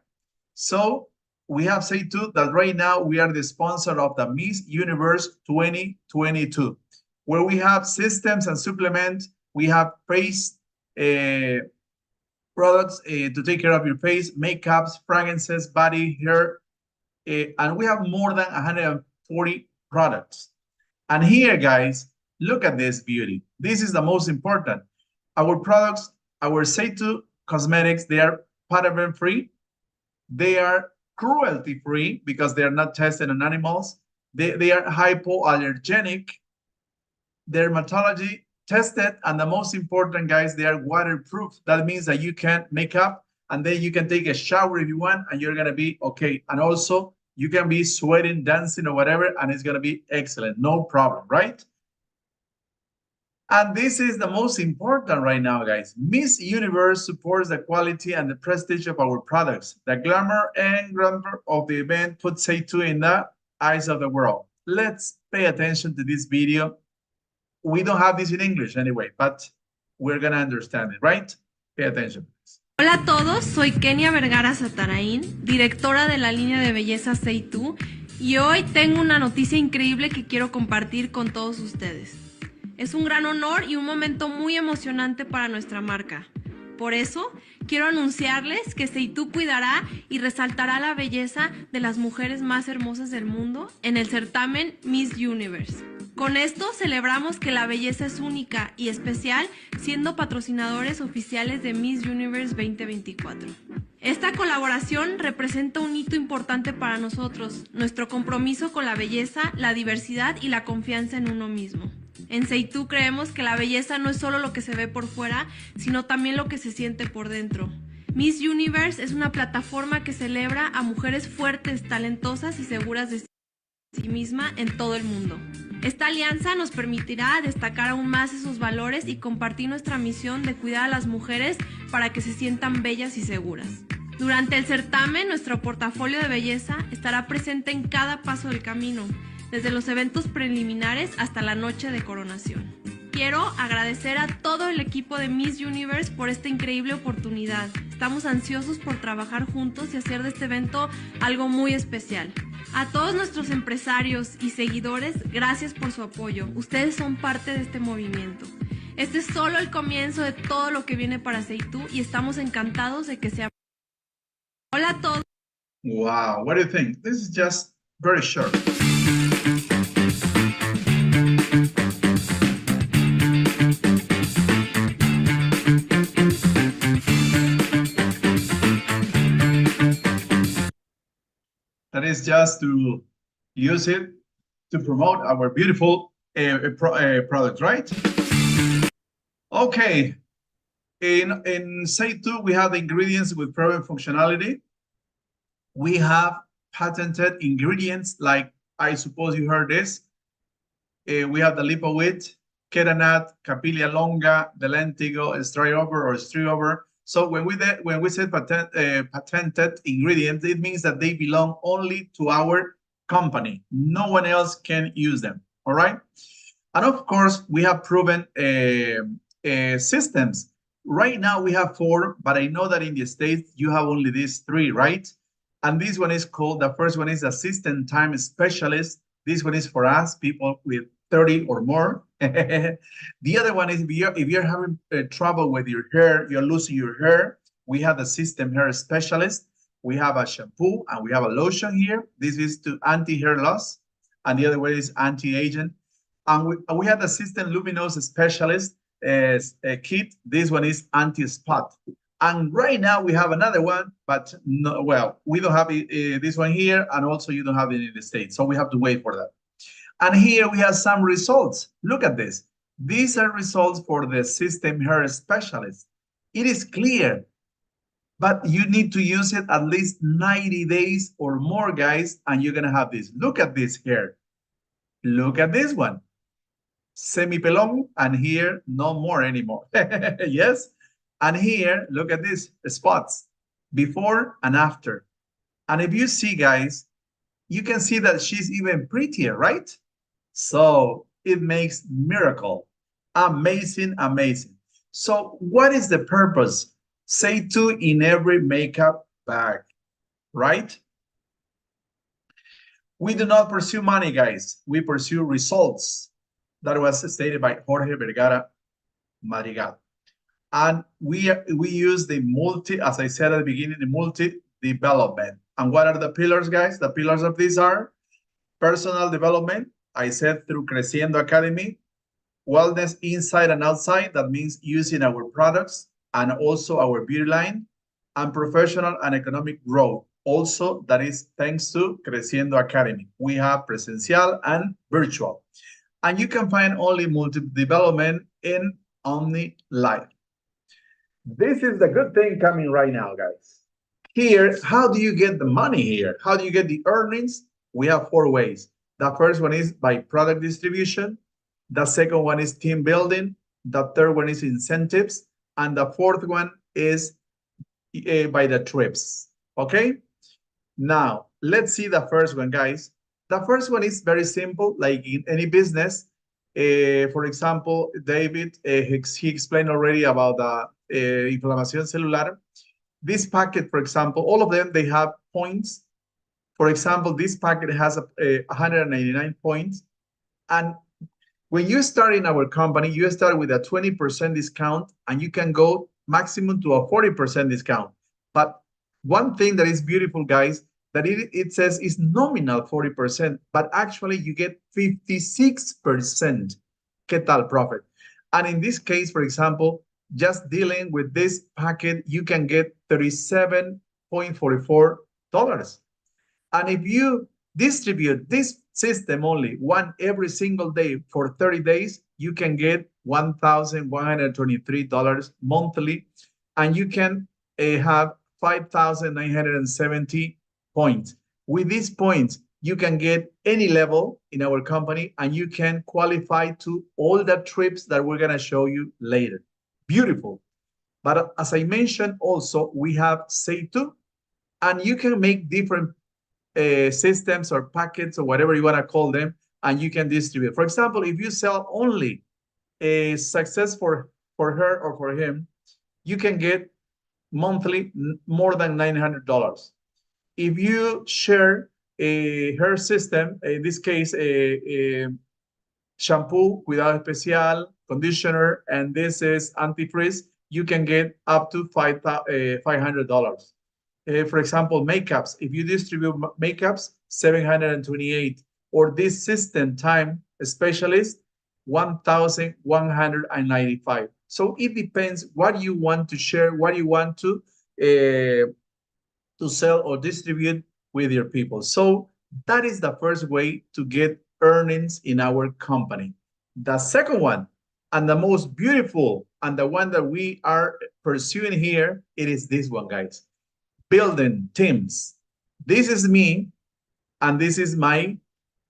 So we have Seitu that right now we are the sponsor of the Miss Universe 2022, where we have systems and supplements. We have face products to take care of your face, makeups, fragrances, body, hair, and we have more than 140 products. And here, guys, look at this beauty. This is the most important. Our products, our Seitu cosmetics, they are paraben-free. They are cruelty-free because they are not tested on animals. They are hypoallergenic, dermatology tested, and the most important, guys, they are waterproof. That means that you can make up and then you can take a shower if you want and you're gonna be okay. And also you can be sweating, dancing or whatever, and it's gonna be excellent, no problem, right? And this is the most important right now, guys. Miss Universe supports the quality and the prestige of our products. The glamour and grandeur of the event puts Seitu in the eyes of the world. Let's pay attention to this video. We don't have this in English anyway, but we're gonna understand it, right? Pay attention, please. Hola a todos, soy Kenia Vergara Satarain, directora de la línea de belleza Seitu, y hoy tengo una noticia increíble que quiero compartir con todos ustedes. Es un gran honor y un momento muy emocionante para nuestra marca. Por eso, quiero anunciarles que Seitu cuidará y resaltará la belleza de las mujeres más hermosas del mundo en el certamen Miss Universe. Con esto celebramos que la belleza es única y especial, siendo patrocinadores oficiales de Miss Universe 2024. Esta colaboración representa un hito importante para nosotros, nuestro compromiso con la belleza, la diversidad y la confianza en uno mismo. En Seitu creemos que la belleza no es solo lo que se ve por fuera, sino también lo que se siente por dentro. Miss Universe es una plataforma que celebra a mujeres fuertes, talentosas y seguras de sí misma en todo el mundo. Esta alianza nos permitirá destacar aún más esos valores y compartir nuestra misión de cuidar a las mujeres para que se sientan bellas y seguras. Durante el certamen, nuestro portafolio de belleza estará presente en cada paso del camino, desde los eventos preliminares hasta la noche de coronación. Quiero agradecer a todo el equipo de Miss Universe por esta increíble oportunidad. Estamos ansiosos por trabajar juntos y hacer de este evento algo muy especial. A todos nuestros empresarios y seguidores, gracias por su apoyo. Ustedes son parte de este movimiento. Este es solo el comienzo de todo lo que viene para Seitu y estamos encantados de que sea. Hola a todos. Wow, what do you think? This is just very short. That is just to use it to promote our beautiful product, right? Okay. In Seitu, we have the ingredients with proven functionality. We have patented ingredients like, I suppose you heard this. We have the Lipowit, Keranat, Capilia longa, the Lentigo, Stryover or Stryover. So when we say patented ingredients, it means that they belong only to our company. No one else can use them. All right. And of course, we have proven systems. Right now we have 4, but I know that in the States you have only these 3, right? And this one is called, the first one is Assistant Time Specialist. This one is for us, people with 30 or more. The other one is if you're having trouble with your hair, you're losing your hair, we have the System Hair Specialist. We have a shampoo and we have a lotion here. This is to anti-hair loss. And the other one is anti-aging. And we have the System Luminous Specialist kit. This one is anti-spot. And right now we have another one, but no, well, we don't have this one here, and also you don't have it in the States. So we have to wait for that. And here we have some results. Look at this. These are results for the System Hair Specialist. It is clear, but you need to use it at least 90 days or more, guys, and you're gonna have this. Look at this hair. Look at this one. Semi-pelon, and here, no more anymore. Yes? And here, look at this, spots, before and after. And if you see, guys, you can see that she's even prettier, right? So it makes miracle. Amazing, amazing. So what is the purpose? Say 2 in every makeup bag, right? We do not pursue money, guys. We pursue results. That was stated by Jorge Vergara Madrigal. And we use the as I said at the beginning, the multi-development. And what are the pillars, guys? The pillars of these are personal development. I said through Creciendo Academy, wellness inside and outside. That means using our products and also our beauty line, and professional and economic growth. Also, that is thanks to Creciendo Academy. We have presential and virtual. And you can find only multi-development in OmniLife. This is the good thing coming right now, guys. Here, how do you get the money here? How do you get the earnings? We have 4 ways. The first one is by product distribution. The second one is team building. The third one is incentives. And the fourth one is by the trips. Okay? Now, let's see the first one, guys. The first one is very simple, like in any business. For example, David, he explained already about the inflamación celular. This packet, for example, all of them, they have points. For example, this packet has 199 points. And when you start in our company, you start with a 20% discount, and you can go maximum to a 40% discount. But one thing that is beautiful, guys, that it says is nominal 40%, but actually you get 56% ¿Qué tal profit? And in this case, for example, just dealing with this packet, you can get $37.44. And if you distribute this system only one every single day for 30 days, you can get $1,123 monthly, and you can have 5,970 points. With these points, you can get any level in our company, and you can qualify to all the trips that we're going to show you later. Beautiful. But as I mentioned, also, we have Say2, and you can make different systems or packets or whatever you want to call them, and you can distribute. For example, if you sell only a success for her or for him, you can get monthly more than $900. If you share a hair system, in this case, a shampoo, cuidado especial, conditioner, and this is antifreeze, you can get up to $500. For example, makeups, if you distribute makeups, $728, or this system time specialist, $1,195. So it depends what you want to share, what you want to sell or distribute with your people. So that is the first way to get earnings in our company. The second one, and the most beautiful, and the one that we are pursuing here, it is this one, guys. Building teams. This is me, and this is my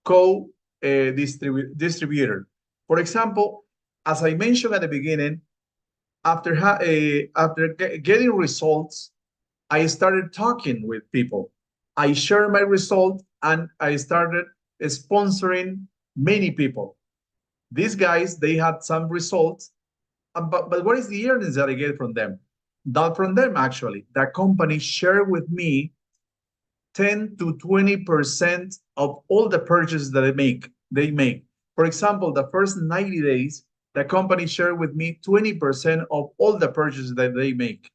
co-distributor. For example, as I mentioned at the beginning, after getting results, I started talking with people. I shared my result and I started sponsoring many people. These guys, they had some results, but what is the earnings that I get from them? Not from them, actually. The company shared with me 10 to 20% of all the purchases that they make. For example, the first 90 days, the company shared with me 20% of all the purchases that they make.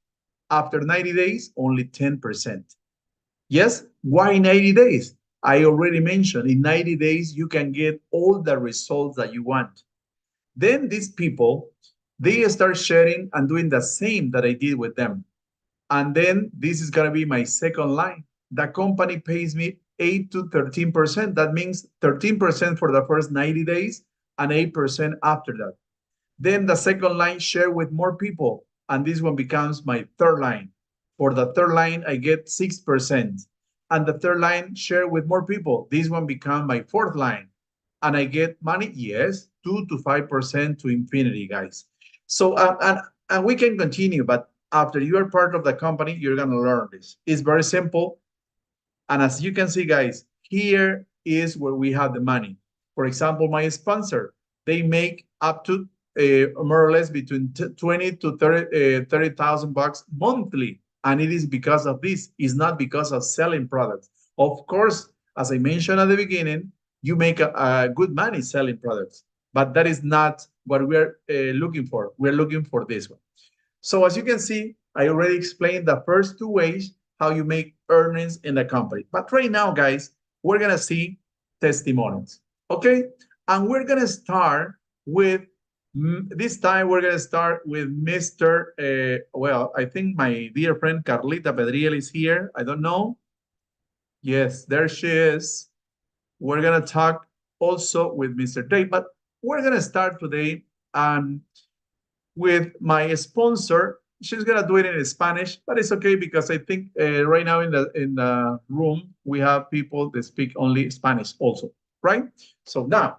After 90 days, only 10%. Yes, why 90 days? I already mentioned in 90 days, you can get all the results that you want. Then these people, they start sharing and doing the same that I did with them. And then this is going to be my second line. The company pays me 8 to 13%. That means 13% for the first 90 days and 8% after that. Then the second line, share with more people. And this one becomes my third line. For the third line, I get 6%. And the third line, share with more people. This one becomes my fourth line. And I get money, yes, 2 to 5% to infinity, guys. So, and we can continue, but after you are part of the company, you're going to learn this. It's very simple. And as you can see, guys, here is where we have the money. For example, my sponsor, they make up to more or less between 20 to 30,000 bucks monthly. And it is because of this. It's not because of selling products. Of course, as I mentioned at the beginning, you make a good money selling products, but that is not what we're looking for. We're looking for this one. So as you can see, I already explained the first two ways how you make earnings in the company. But right now, guys, we're going to see testimonials, okay? And we're going to start with, this time we're going to start with Mr. Well, I think my dear friend Carlita Pedriel is here. I don't know. Yes, there she is. We're going to talk also with Mr. Dave, but we're going to start today with my sponsor. She's going to do it in Spanish, but it's okay because I think right now in the room, we have people that speak only Spanish also, right? So now,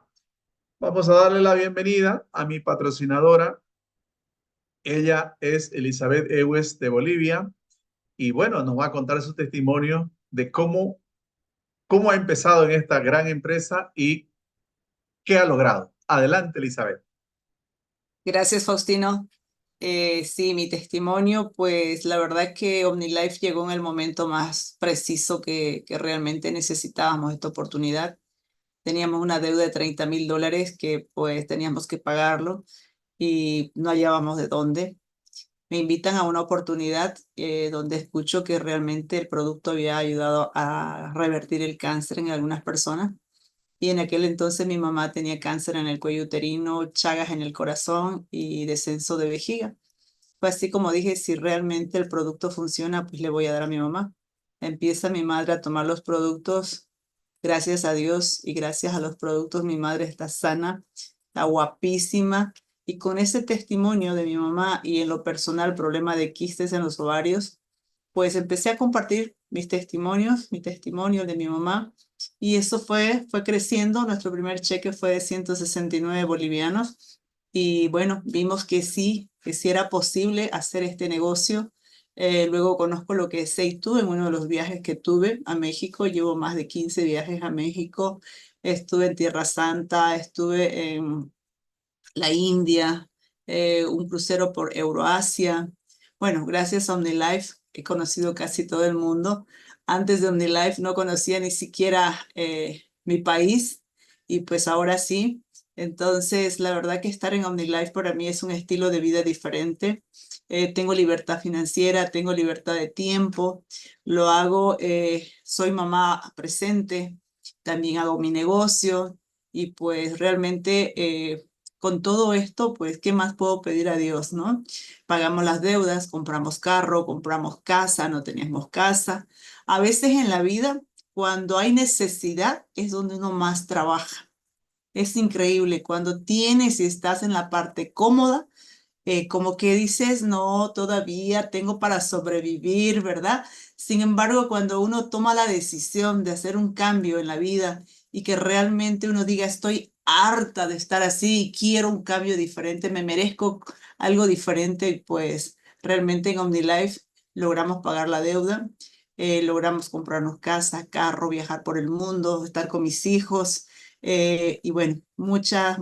vamos a darle la bienvenida a mi patrocinadora. Ella es Elizabeth Ewes de Bolivia y bueno, nos va a contar su testimonio de cómo ha empezado en esta gran empresa y qué ha logrado. Adelante, Elizabeth. Gracias, Faustino. Sí, mi testimonio, pues la verdad que OmniLife llegó en el momento más preciso que realmente necesitábamos esta oportunidad. Teníamos una deuda de $30,000 que pues teníamos que pagarlo y no hallábamos de dónde. Me invitan a una oportunidad donde escucho que realmente el producto había ayudado a revertir el cáncer en algunas personas. Y en aquel entonces mi mamá tenía cáncer en el cuello uterino, chagas en el corazón y descenso de vejiga. Fue así como dije, si realmente el producto funciona, pues le voy a dar a mi mamá. Empieza mi madre a tomar los productos. Gracias a Dios y gracias a los productos mi madre está sana, está guapísima. Y con ese testimonio de mi mamá y en lo personal problema de quistes en los ovarios, pues empecé a compartir mis testimonios, mi testimonio de mi mamá. Y eso fue creciendo. Nuestro primer cheque fue de 169 bolivianos. Y bueno, vimos que sí era posible hacer este negocio. Luego conozco lo que es Say2 en uno de los viajes que tuve a México. Llevo más de 15 viajes a México. Estuve en Tierra Santa, estuve en la India, un crucero por Euroasia. Bueno, gracias a OmniLife he conocido casi todo el mundo. Antes de OmniLife no conocía ni siquiera mi país y pues ahora sí. Entonces, la verdad que estar en OmniLife para mí es un estilo de vida diferente. Tengo libertad financiera, tengo libertad de tiempo, lo hago, soy mamá presente, también hago mi negocio y pues realmente con todo esto, pues, ¿qué más puedo pedir a Dios, no? Pagamos las deudas, compramos carro, compramos casa, no teníamos casa. A veces en la vida, cuando hay necesidad, es donde uno más trabaja. Es increíble, cuando tienes y estás en la parte cómoda, como que dices, no, todavía tengo para sobrevivir, ¿verdad? Sin embargo, cuando uno toma la decisión de hacer un cambio en la vida y que realmente uno diga, estoy harta de estar así, quiero un cambio diferente, me merezco algo diferente y pues realmente en OmniLife logramos pagar la deuda, logramos comprarnos casa, carro, viajar por el mundo, estar con mis hijos y bueno, muchas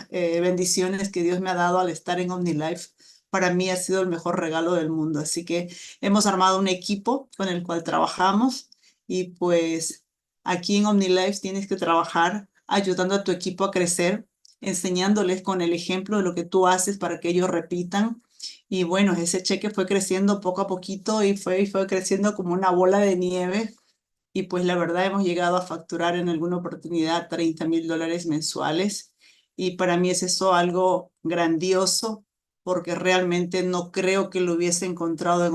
bendiciones que Dios me ha dado al estar en OmniLife. Para mí ha sido el mejor regalo del mundo, así que hemos armado un equipo con el cual trabajamos y pues aquí en OmniLife tienes que trabajar ayudando a tu equipo a crecer, enseñándoles con el ejemplo de lo que tú haces para que ellos repitan. Y bueno, ese cheque fue creciendo poco a poquito y fue creciendo como una bola de nieve. Y pues la verdad hemos llegado a facturar en alguna oportunidad $30,000 mensuales. Y para mí es eso algo grandioso porque realmente no creo que lo hubiese encontrado en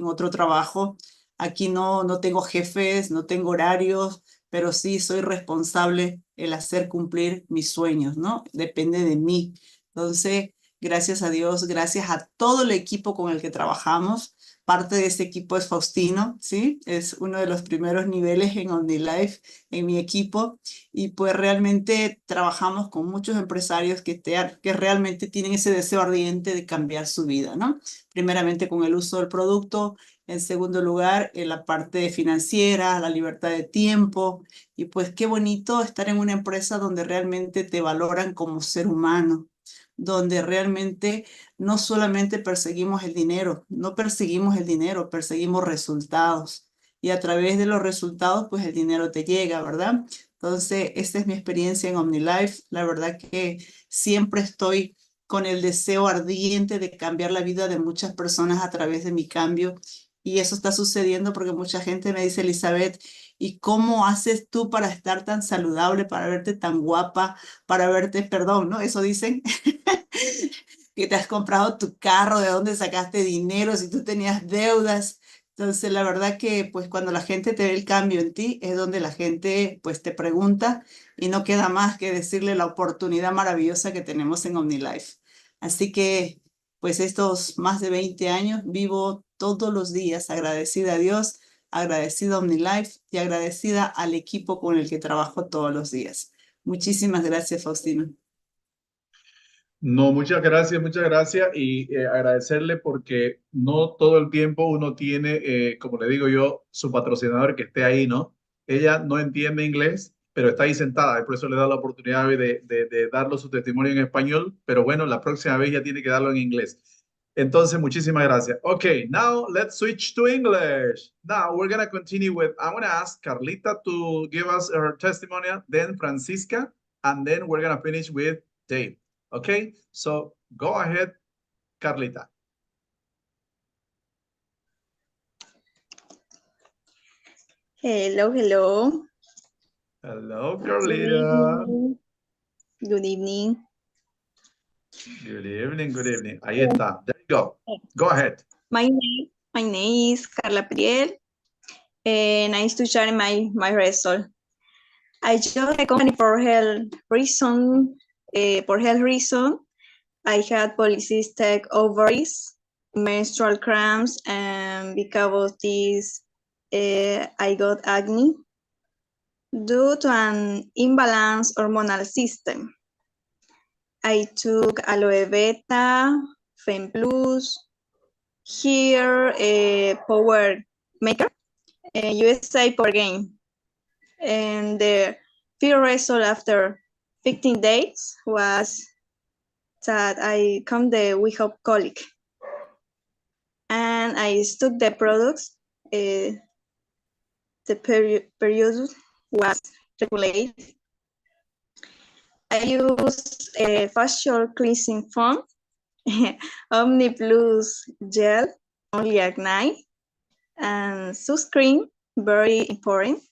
otro trabajo. Aquí no tengo jefes, no tengo horarios, pero sí soy responsable el hacer cumplir mis sueños, ¿no? Depende de mí. Entonces, gracias a Dios, gracias a todo el equipo con el que trabajamos. Parte de ese equipo es Faustino, ¿sí? Es uno de los primeros niveles en OmniLife, en mi equipo. Y pues realmente trabajamos con muchos empresarios que realmente tienen ese deseo ardiente de cambiar su vida, ¿no? Primeramente con el uso del producto. En segundo lugar, en la parte financiera, la libertad de tiempo. Y pues qué bonito estar en una empresa donde realmente te valoran como ser humano, donde realmente no solamente perseguimos el dinero, no perseguimos el dinero, perseguimos resultados. Y a través de los resultados, pues el dinero te llega, ¿verdad? Entonces, esta es mi experiencia en OmniLife. La verdad que siempre estoy con el deseo ardiente de cambiar la vida de muchas personas a través de mi cambio. Y eso está sucediendo porque mucha gente me dice, Elizabeth, ¿y cómo haces tú para estar tan saludable, para verte tan guapa, para verte, perdón, ¿no? Eso dicen, que te has comprado tu carro, de dónde sacaste dinero, si tú tenías deudas. Entonces, la verdad que pues cuando la gente te ve el cambio en ti, es donde la gente pues te pregunta y no queda más que decirle la oportunidad maravillosa que tenemos en OmniLife. Así que pues estos más de 20 años vivo todos los días agradecida a Dios, agradecida a OmniLife y agradecida al equipo con el que trabajo todos los días. Muchísimas gracias, Faustino. No, muchas gracias y agradecerle porque no todo el tiempo uno tiene, como le digo yo, su patrocinador que esté ahí, ¿no? Ella no entiende inglés, pero está ahí sentada y por eso le da la oportunidad hoy de darle su testimonio en español, pero bueno, la próxima vez ya tiene que darlo en inglés. Entonces, muchísimas gracias. Okay, now let's switch to English. Now we're going to continue with, I'm going to ask Carlita to give us her testimonial, then Francisca, and then we're going to finish with Dave. Okay, so go ahead, Carlita. Hello, hello. Hello, Carlita. Good evening. Good evening, good evening. Ahí está. There you go. Go ahead. My name is Carla Priel. Nice to share my result. I joined the company for health reason. I had polycystic ovaries, menstrual cramps, and because of this, I got acne due to an imbalanced hormonal system. I took aloe beta, Fem Plus, here Power Maker, USA Power Gain. And the first result after 15 days was that I come the week of colic. And I took the products, the period was regulated. I use a facial cleansing foam, Omni Plus gel, only at night, and sunscreen, very important.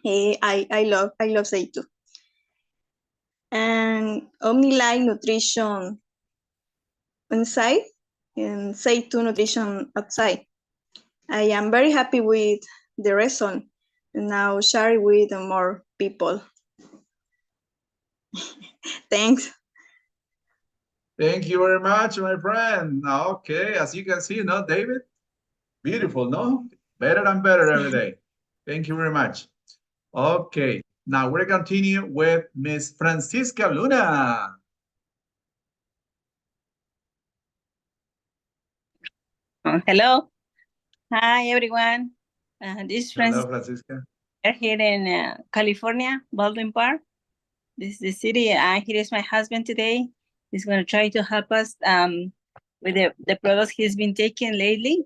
I love Zaytu. And OmniLife nutrition inside and Zaytu nutrition outside. I am very happy with the result. Now share it with more people. Thanks. Thank you very much, my friend. Okay, as you can see, no, David? Beautiful, no? Better and better every day. Thank you very much. Okay, Now we're gonna continue with Miss Francisca Luna. Hello. Hi, everyone. This is Hello, Francis Francisca. here in California, Baldwin Park. This is the city. Here is my husband today. He's going to try to help us with the products he's been taking lately.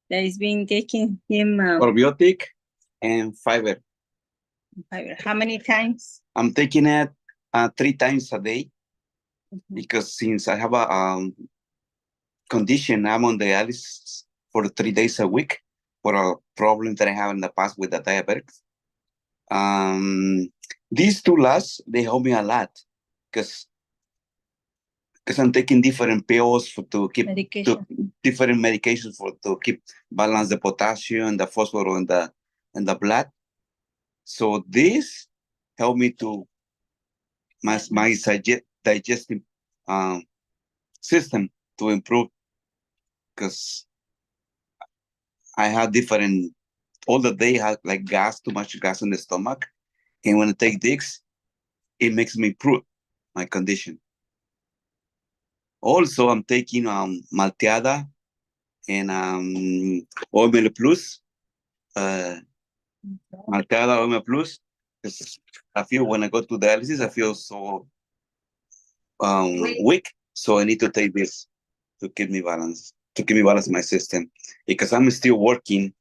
That he's been taking him Probiotic and fiber. how many times? I'm taking it 3 times a day because since I have a condition, I'm on dialysis for 3 days a week for a problem that I have in the past with the diabetics. These 2 last, they help me a lot because I'm taking different pills to keep Medication. different medications to keep balance the potassium and the phosphorus in the blood. So this help me to my digestive system to improve because I have different all the day I have like too much gas in the stomach, and when I take this, it makes me improve my condition. Also, I'm taking Malteada and Omega Plus. Malteada Omega Plus. Because I feel when I go to dialysis, I feel so weak. So I need to take this to keep me balanced, in my system. Because I'm still working,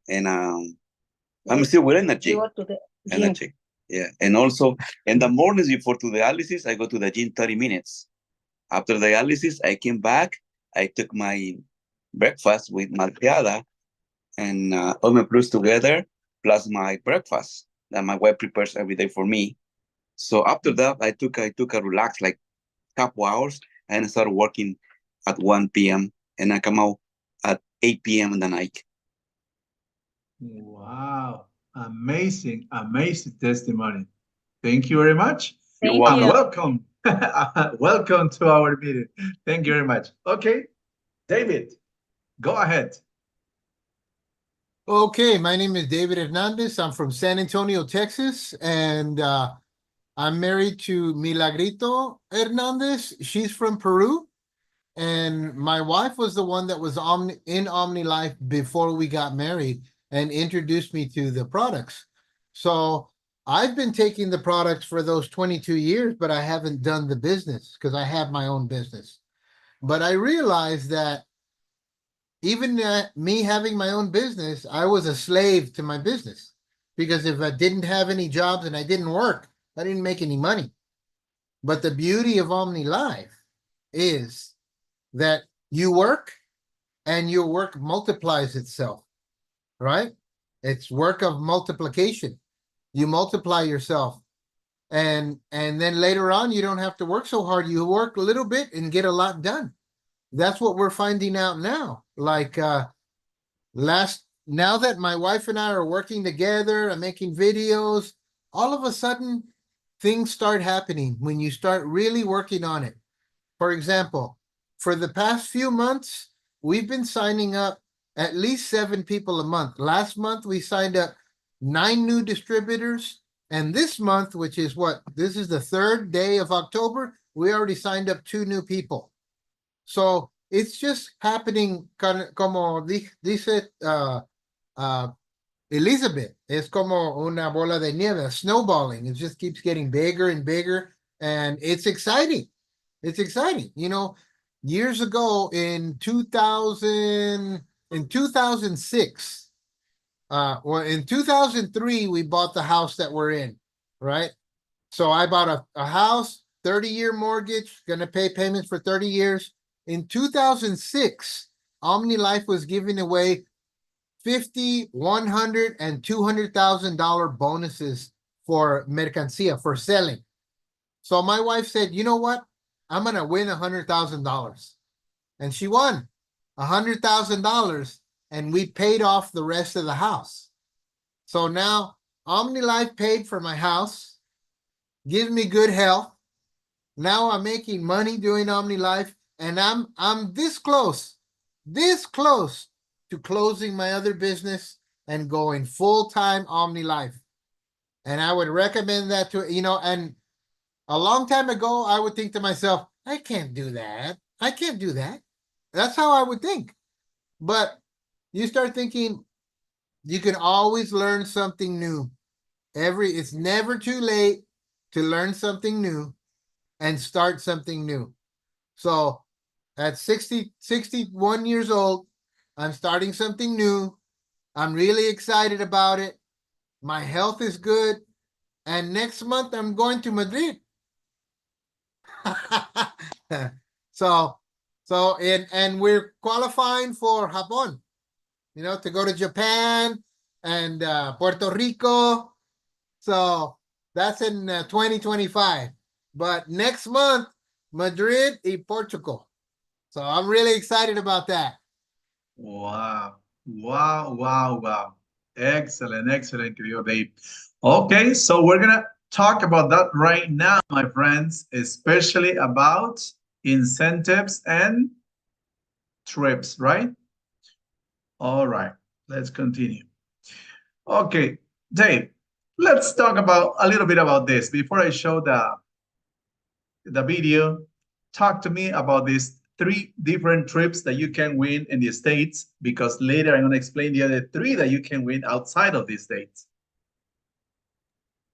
and I'm still with energy. You go to the gym. Energy. Yeah. And also in the mornings before to dialysis, I go to the gym 30 minutes. After dialysis, I came back. I took my breakfast with Malteada and Omega Plus together, plus my breakfast that my wife prepares every day for me. So after that, I took a relax like couple hours and I started working at 1 p.m. and I come out at 8 p.m. in the night. Wow, amazing testimony. Thank you very much. Thank And you. welcome. Welcome to our meeting. Thank you very much. Okay, David, go ahead. Okay, my name is David Hernandez. I'm from San Antonio, Texas, and I'm married to Milagrito Hernandez. She's from Peru, and my wife was the one that was in OmniLife before we got married and introduced me to the products. So I've been taking the products for those 22 years, but I haven't done the business because I have my own business. But I realized that even me having my own business, I was a slave to my business because if I didn't have any jobs and I didn't work, I didn't make any money. But the beauty of OmniLife is that you work and your work multiplies itself, right? It's work of multiplication. You multiply yourself. And then later on, you don't have to work so hard. You work a little bit and get a lot done. That's what we're finding out now. Like now that my wife and I are working together and making videos, all of a sudden things start happening when you start really working on it. For example, for the past few months, we've been signing up at least 7 people a month. Last month, we signed up 9 new distributors. And this month, which is this is the 3rd day of October, we already signed up 2 new people. So it's just happening como dice Elizabeth, es como una bola de nieve, snowballing. It just keeps getting bigger and bigger, and it's exciting. It's exciting. You know, years ago in 2006, well, in 2003, we bought the house that we're in, right? So I bought a house, 30-year mortgage, gonna pay payments for 30 years. In 2006, OmniLife was giving away $50,000, $100,000, and $200,000 bonuses for mercancía, for selling. So my wife said, you know what? I'm gonna win $100,000. And she won $100,000, and we paid off the rest of the house. So now OmniLife paid for my house, gives me good health. Now I'm making money doing OmniLife, and I'm this close to closing my other business and going full-time OmniLife. And I would recommend that to, and a long time ago, I would think to myself, I can't do that. I can't do that. That's how I would think. But you start thinking, you can always learn something new. It's never too late to learn something new and start something new. So at 61 years old, I'm starting something new. I'm really excited about it. My health is good. And next month I'm going to Madrid. so and we're qualifying for Japón, to go to Japan and Puerto Rico. So that's in 2025. But next month, Madrid and Portugal. So I'm really excited about that. Wow. Wow, wow, wow. Excellent, excellent, querido Dave. Okay, so we're going to talk about that right now, my friends, especially about incentives and trips, right? All right, let's continue. Okay, Dave, let's talk about a little bit about this. Before I show the video, talk to me about these 3 different trips that you can win in the States, because later I'm going to explain the other 3 that you can win outside of the States.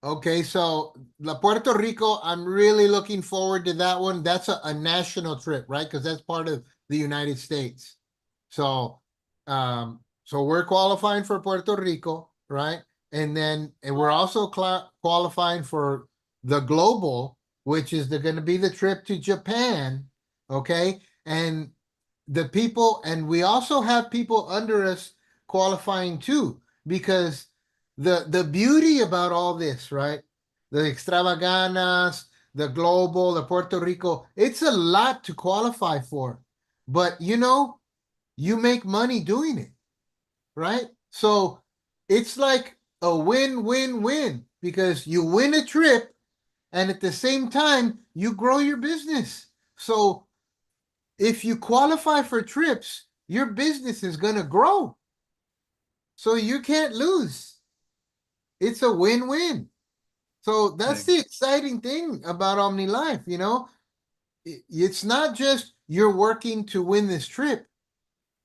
Okay, so La Puerto Rico, I'm really looking forward to that one. That's a national trip, right? Because that's part of the United States. So, so we're qualifying for Puerto Rico, right? And we're also qualifying for the global, which is going to be the trip to Japan, okay? And we also have people under us qualifying too, because the beauty about all this, right? The extravaganas, the global, the Puerto Rico, it's a lot to qualify for, but you make money doing it, right? So it's like a win-win-win, because you win a trip and at the same time you grow your business. So if you qualify for trips, your business is going to grow. So you can't lose. It's a win-win. So that's the exciting thing about OmniLife, It's not just you're working to win this trip.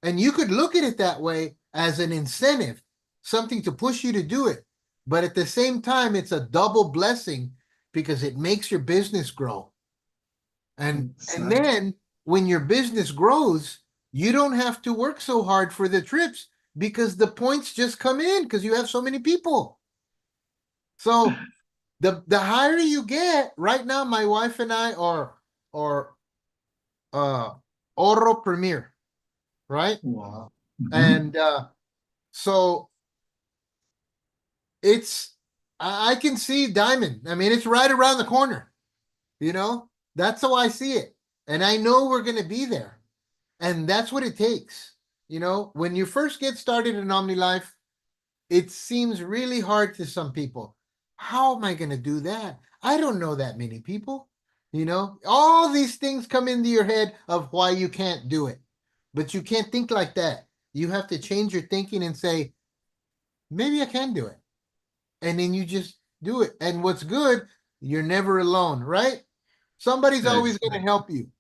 And you could look at it that way as an incentive, something to push you to do it. But at the same time, it's a double blessing because it makes your business grow. And then when your business grows, you don't have to work so hard for the trips because the points just come in because you have so many people. So the higher you get, right now, my wife and I are Oro Premier, right? Wow. And so I can see Diamond. I mean, it's right around the corner, that's how I see it. And I know we're going to be there. And that's what it takes. When you first get started in OmniLife, it seems really hard to some people. How am I going to do that? I don't know that many people. All these things come into your head of why you can't do it. But you can't think like that. You have to change your thinking and say, maybe I can do it. And then you just do it. And what's good, you're never alone, right? Somebody's always going to help you.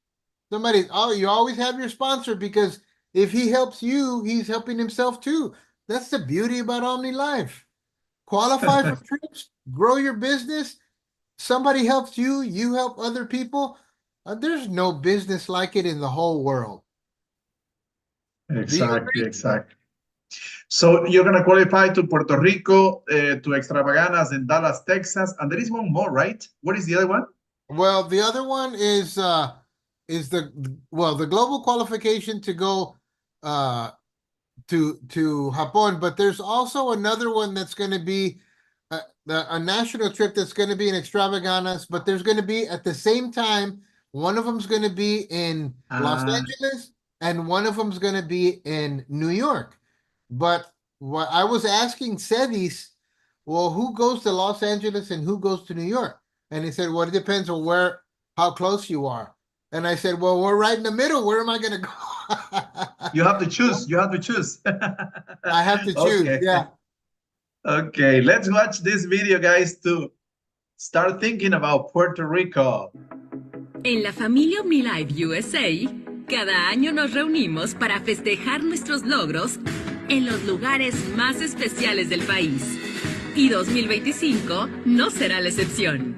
You always have your sponsor, because if he helps you, he's helping himself too. That's the beauty about OmniLife. Qualify for trips, grow your business. Somebody helps you, you help other people. There's no business like it in the whole world. Exactly. So you're going to qualify to Puerto Rico, to Extravaganas in Dallas, Texas, and there is one more, right? What is the other one? Well, the other one is the global qualification to go to Japón, but there's also another one that's going to be a national trip that's going to be in Extravaganas, but there's going to be at the same time, one of them's going to be in Los Angeles and one of them's going to be in New York. But what I was asking Cedis, well, who goes to Los Angeles and who goes to New York? And he said, well, it depends on how close you are. And I said, well, we're right in the middle. Where am I going to go? You have to choose. I I have to choose. Okay. Yeah. Okay, let's watch this video, guys, to start thinking about Puerto Rico. En la familia OmniLife USA, cada año nos reunimos para festejar nuestros logros en los lugares más especiales del país. Y 2025 no será la excepción.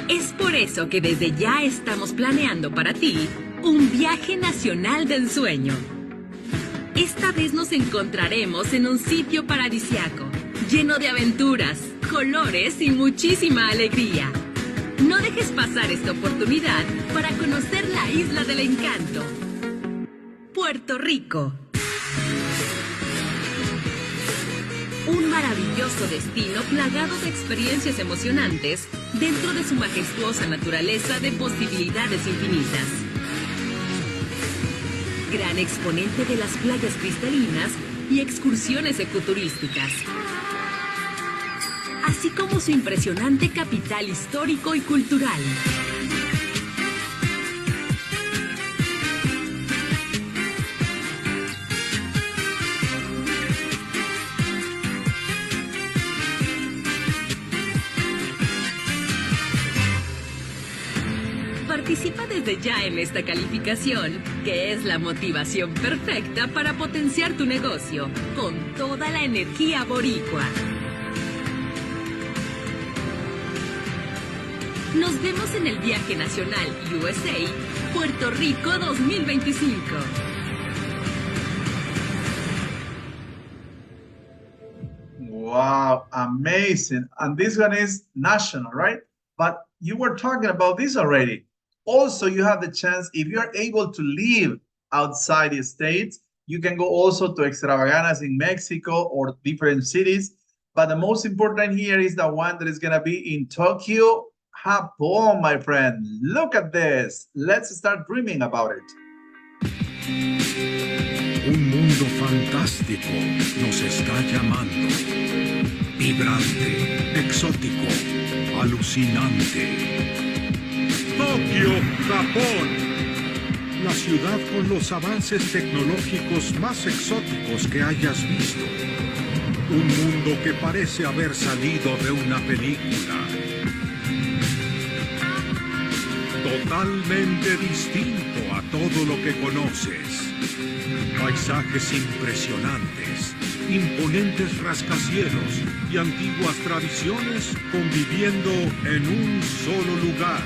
Es por eso que desde ya estamos planeando para ti un viaje nacional de ensueño. Esta vez nos encontraremos en un sitio paradisiaco, lleno de aventuras, colores y muchísima alegría. No dejes pasar esta oportunidad para conocer la isla del encanto, Puerto Rico. Un maravilloso destino plagado de experiencias emocionantes dentro de su majestuosa naturaleza de posibilidades infinitas. Gran exponente de las playas cristalinas y excursiones ecoturísticas, así como su impresionante capital histórico y cultural. Participa desde ya en esta calificación, que es la motivación perfecta para potenciar tu negocio con toda la energía boricua. Nos vemos en el viaje nacional USA Puerto Rico 2025. Wow, amazing. And this one is national, right? But you were talking about this already. Also, you have the chance, if you're able to live outside the States, you can go also to extravaganzas in Mexico or different cities. But the most important here is the one that is going to be in Tokyo, Japón, my friend. Look at this. Let's start dreaming about it. Un mundo fantástico nos está llamando. Vibrante, exótico, alucinante. Tokio, Japón. La ciudad con los avances tecnológicos más exóticos que hayas visto. Un mundo que parece haber salido de una película. Totalmente distinto a todo lo que conoces. Paisajes impresionantes, imponentes rascacielos y antiguas tradiciones conviviendo en un solo lugar.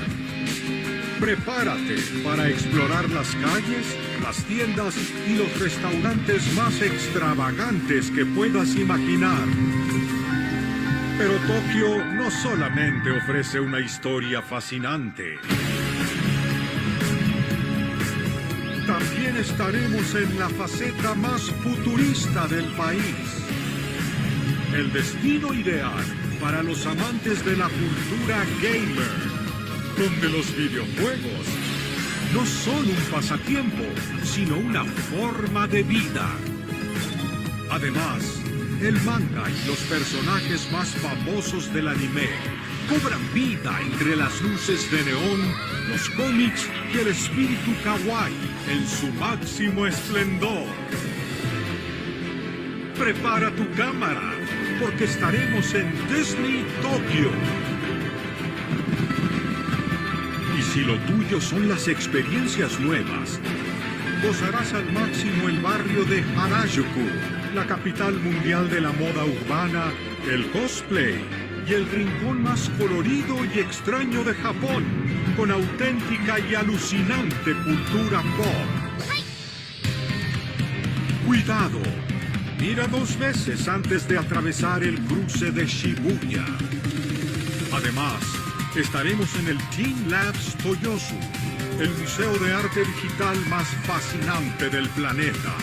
Prepárate para explorar las calles, las tiendas y los restaurantes más extravagantes que puedas imaginar. Pero Tokio no solamente ofrece una historia fascinante. También estaremos en la faceta más futurista del país. El destino ideal para los amantes de la cultura gamer, donde los videojuegos no son un pasatiempo, sino una forma de vida. Además, el manga y los personajes más famosos del anime cobran vida entre las luces de neón, los cómics y el espíritu kawaii en su máximo esplendor. Prepara tu cámara, porque estaremos en Disney Tokio. Y si lo tuyo son las experiencias nuevas, gozarás al máximo el barrio de Harajuku, la capital mundial de la moda urbana, el cosplay y el rincón más colorido y extraño de Japón, con auténtica y alucinante cultura pop. Cuidado, mira 2 veces antes de atravesar el cruce de Shibuya. Además, estaremos en el Team Labs Toyosu, el museo de arte digital más fascinante del planeta.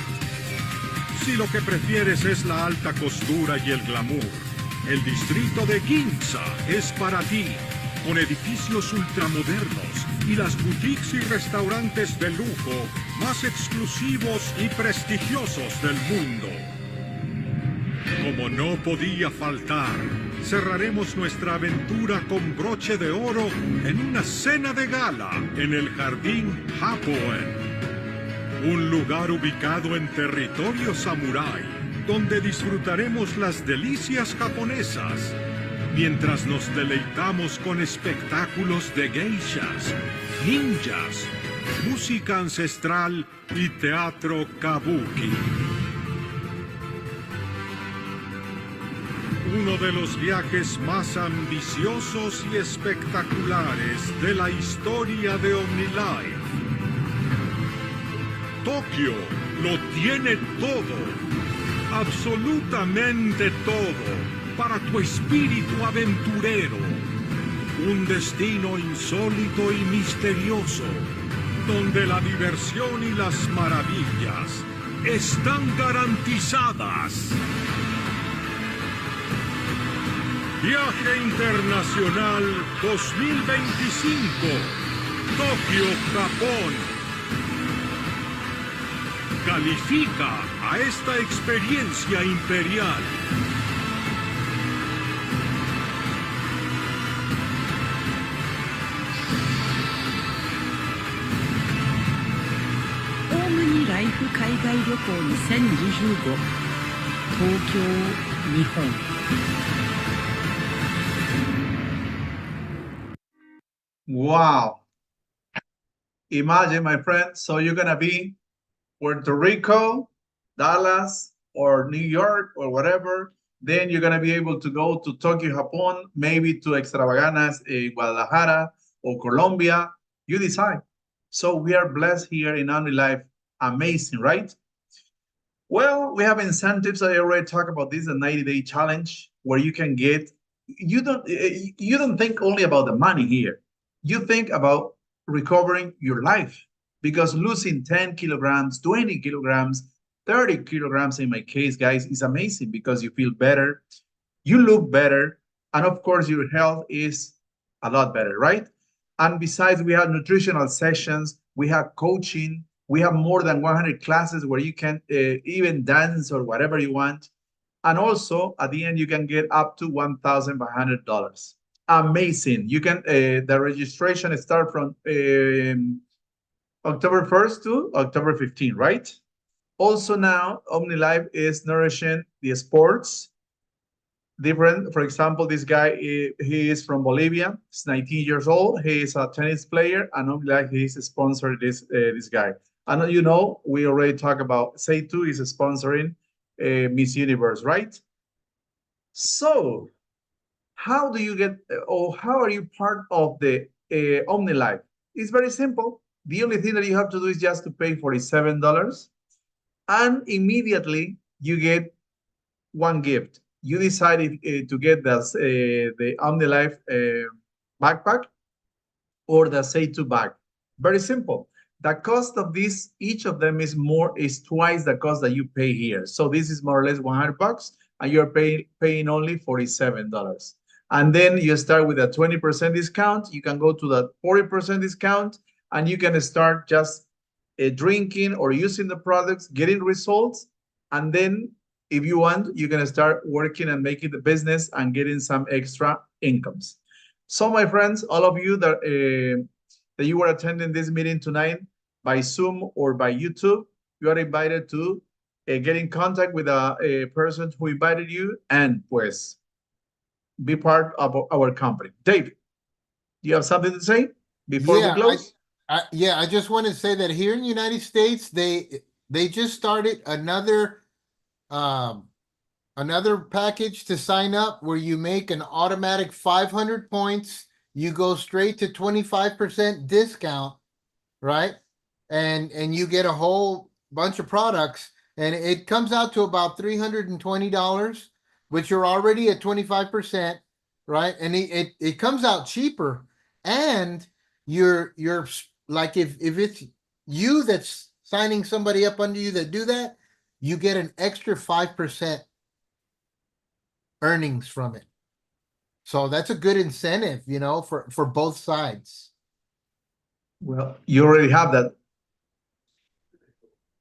Si lo que prefieres es la alta costura y el glamour, el distrito de Ginza es para ti, con edificios ultramodernos y las boutiques y restaurantes de lujo más exclusivos y prestigiosos del mundo. Como no podía faltar, cerraremos nuestra aventura con broche de oro en una cena de gala en el Jardín Japón, un lugar ubicado en territorio samurái donde disfrutaremos las delicias japonesas, mientras nos deleitamos con espectáculos de geishas, ninjas, música ancestral y teatro kabuki. Uno de los viajes más ambiciosos y espectaculares de la historia de OmniLife. Tokio lo tiene todo, absolutamente todo, para tu espíritu aventurero. Un destino insólito y misterioso, donde la diversión y las maravillas están garantizadas. Viaje Internacional 2025, Tokio, Japón. Califica a esta experiencia imperial. OmniLife 海外旅行2025東京日本 Wow. Imagine, my friend, so you're gonna be Puerto Rico, Dallas, or New York, or whatever. Then you're gonna be able to go to Tokyo, Japan, maybe to Extravaganzas in Guadalajara or Colombia. You decide. So we are blessed here in OmniLife. Amazing, right? Well, we have incentives. I already talked about this, a 90-day challenge where you can get, you don't think only about the money here. You think about recovering your life, because losing 10 kilograms, 20 kilograms, 30 kilograms in my case, guys, is amazing because you feel better, you look better, and of course your health is a lot better, right? And besides, we have nutritional sessions, we have coaching, we have more than 100 classes where you can even dance or whatever you want. And also at the end, you can get up to $1,500. Amazing. You can, the registration start from October 1st to October 15th, right? Also now, OmniLife is nourishing the sports. Different, for example, this guy, he is from Bolivia. He's 19 years old. He is a tennis player, and OmniLife, he's sponsored this guy. And you know, we already talked about Seitu is sponsoring Miss Universe, right? So, how do you get, or how are you part of the OmniLife? It's very simple. The only thing that you have to do is just to pay $47, and immediately you get one gift. You decided to get the OmniLife backpack or the Seitu bag. Very simple. The cost of this, each of them is twice the cost that you pay here. So this is more or less $100, and you're paying only $47. And then you start with a 20% discount. You can go to the 40% discount, and you can start just drinking or using the products, getting results. And then if you want, you can start working and making the business and getting some extra incomes. So my friends, all of you that you were attending this meeting tonight by Zoom or by YouTube, you are invited to get in contact with a person who invited you and pues be part of our company. Dave, do you have something to say before we close? I just want to say that here in the United States, they just started another package to sign up where you make an automatic 500 points. You go straight to 25% discount, right? And you get a whole bunch of products, and it comes out to about $320, which you're already at 25%, right? And it comes out cheaper, and you're like, if it's you that's signing somebody up under you that do that, you get an extra 5% earnings from it. So that's a good incentive, you know, for both sides. Well, you already have that.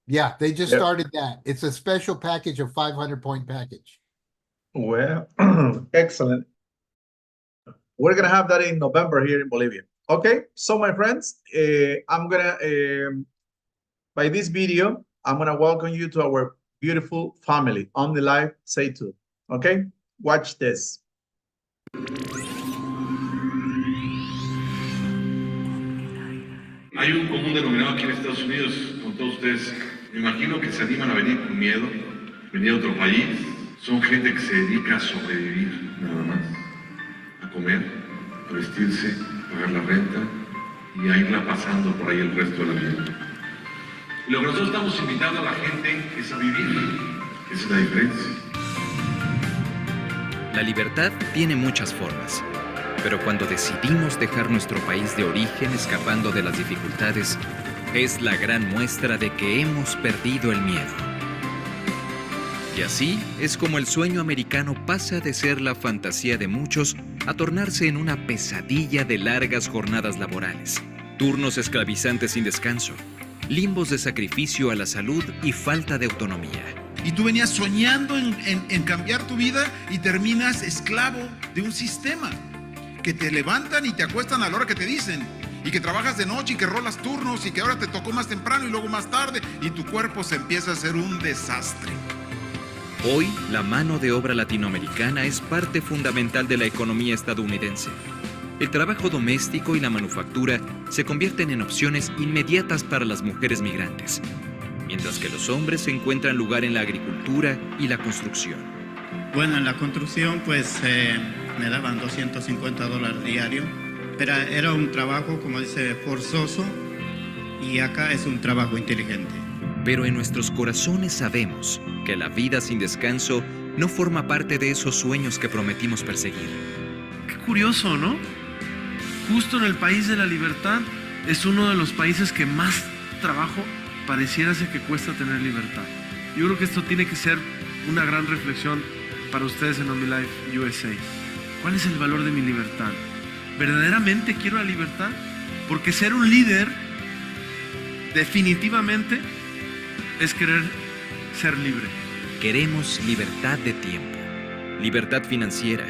Yeah, they just started that. It's a special package, of 500-point package. Well, excellent. We're going to have that in November here in Bolivia. Okay, so my friends, I'm going to, by this video, I'm going to welcome you to our beautiful family, OmniLife Say2. Okay, watch this. Hay un común denominador aquí en Estados Unidos con todos ustedes. Me imagino que se animan a venir con miedo, venir a otro país. Son gente que se dedica a sobrevivir, nada más. A comer, a vestirse, a pagar la renta y a irla pasando por ahí el resto de la vida. Y lo que nosotros estamos invitando a la gente es a vivir. Esa es la diferencia. La libertad tiene muchas formas, pero cuando decidimos dejar nuestro país de origen escapando de las dificultades, es la gran muestra de que hemos perdido el miedo. Y así es como el sueño americano pasa de ser la fantasía de muchos a tornarse en una pesadilla de largas jornadas laborales, turnos esclavizantes sin descanso, limbos de sacrificio a la salud y falta de autonomía. Y tú venías soñando en cambiar tu vida y terminas esclavo de un sistema que te levantan y te acuestan a la hora que te dicen, y que trabajas de noche y que rolas turnos y que ahora te tocó más temprano y luego más tarde y tu cuerpo se empieza a hacer un desastre. Hoy, la mano de obra latinoamericana es parte fundamental de la economía estadounidense. El trabajo doméstico y la manufactura se convierten en opciones inmediatas para las mujeres migrantes, mientras que los hombres encuentran lugar en la agricultura y la construcción. Bueno, en la construcción pues me daban $250 diario, pero era un trabajo, como dice, forzoso, y acá es un trabajo inteligente. Pero en nuestros corazones sabemos que la vida sin descanso no forma parte de esos sueños que prometimos perseguir. Qué curioso, ¿no? Justo en el país de la libertad es uno de los países que más trabajo pareciera ser que cuesta tener libertad. Yo creo que esto tiene que ser una gran reflexión para ustedes en OmniLife USA. ¿Cuál es el valor de mi libertad? ¿Verdaderamente quiero la libertad? Porque ser un líder definitivamente es querer ser libre. Queremos libertad de tiempo, libertad financiera.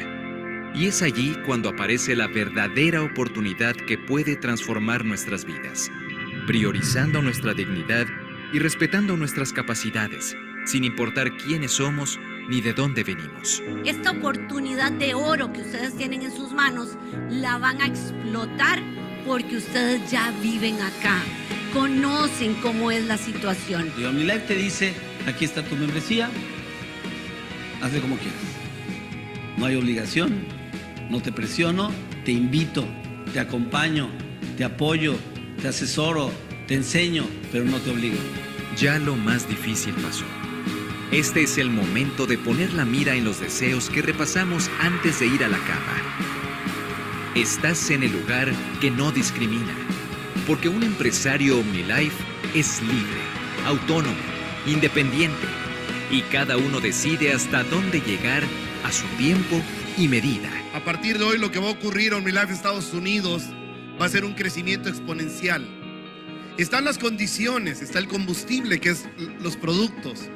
Y es allí cuando aparece la verdadera oportunidad que puede transformar nuestras vidas, priorizando nuestra dignidad y respetando nuestras capacidades, sin importar quiénes somos ni de dónde venimos. Esta oportunidad de oro que ustedes tienen en sus manos la van a explotar porque ustedes ya viven acá, conocen cómo es la situación. Y OmniLife te dice, aquí está tu membresía, hazle como quieras. No hay obligación, no te presiono, te invito, te acompaño, te apoyo, te asesoro, te enseño, pero no te obligo. Ya lo más difícil pasó. Este es el momento de poner la mira en los deseos que repasamos antes de ir a la cama. Estás en el lugar que no discrimina, porque un empresario OmniLife es libre, autónomo, independiente, y cada uno decide hasta dónde llegar a su tiempo y medida. A partir de hoy lo que va a ocurrir en OmniLife Estados Unidos va a ser un crecimiento exponencial. Están las condiciones, está el combustible, que es los productos,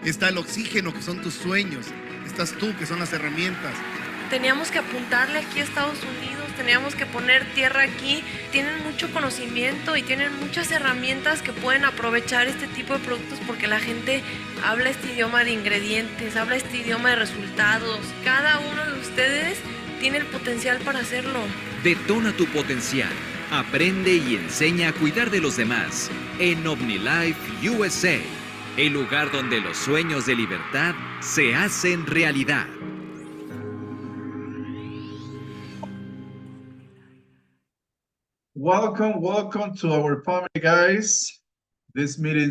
está el oxígeno, que son tus sueños, estás tú, que son las herramientas. Teníamos que apuntarle aquí a Estados Unidos, teníamos que poner tierra aquí. Tienen mucho conocimiento y tienen muchas herramientas que pueden aprovechar este tipo de productos porque la gente habla este idioma de ingredientes, habla este idioma de resultados. Cada uno de ustedes tiene el potencial para hacerlo. Detona tu potencial, aprende y enseña a cuidar de los demás en OmniLife USA, el lugar donde los sueños de libertad se hacen realidad. Welcome to our family, guys. This meeting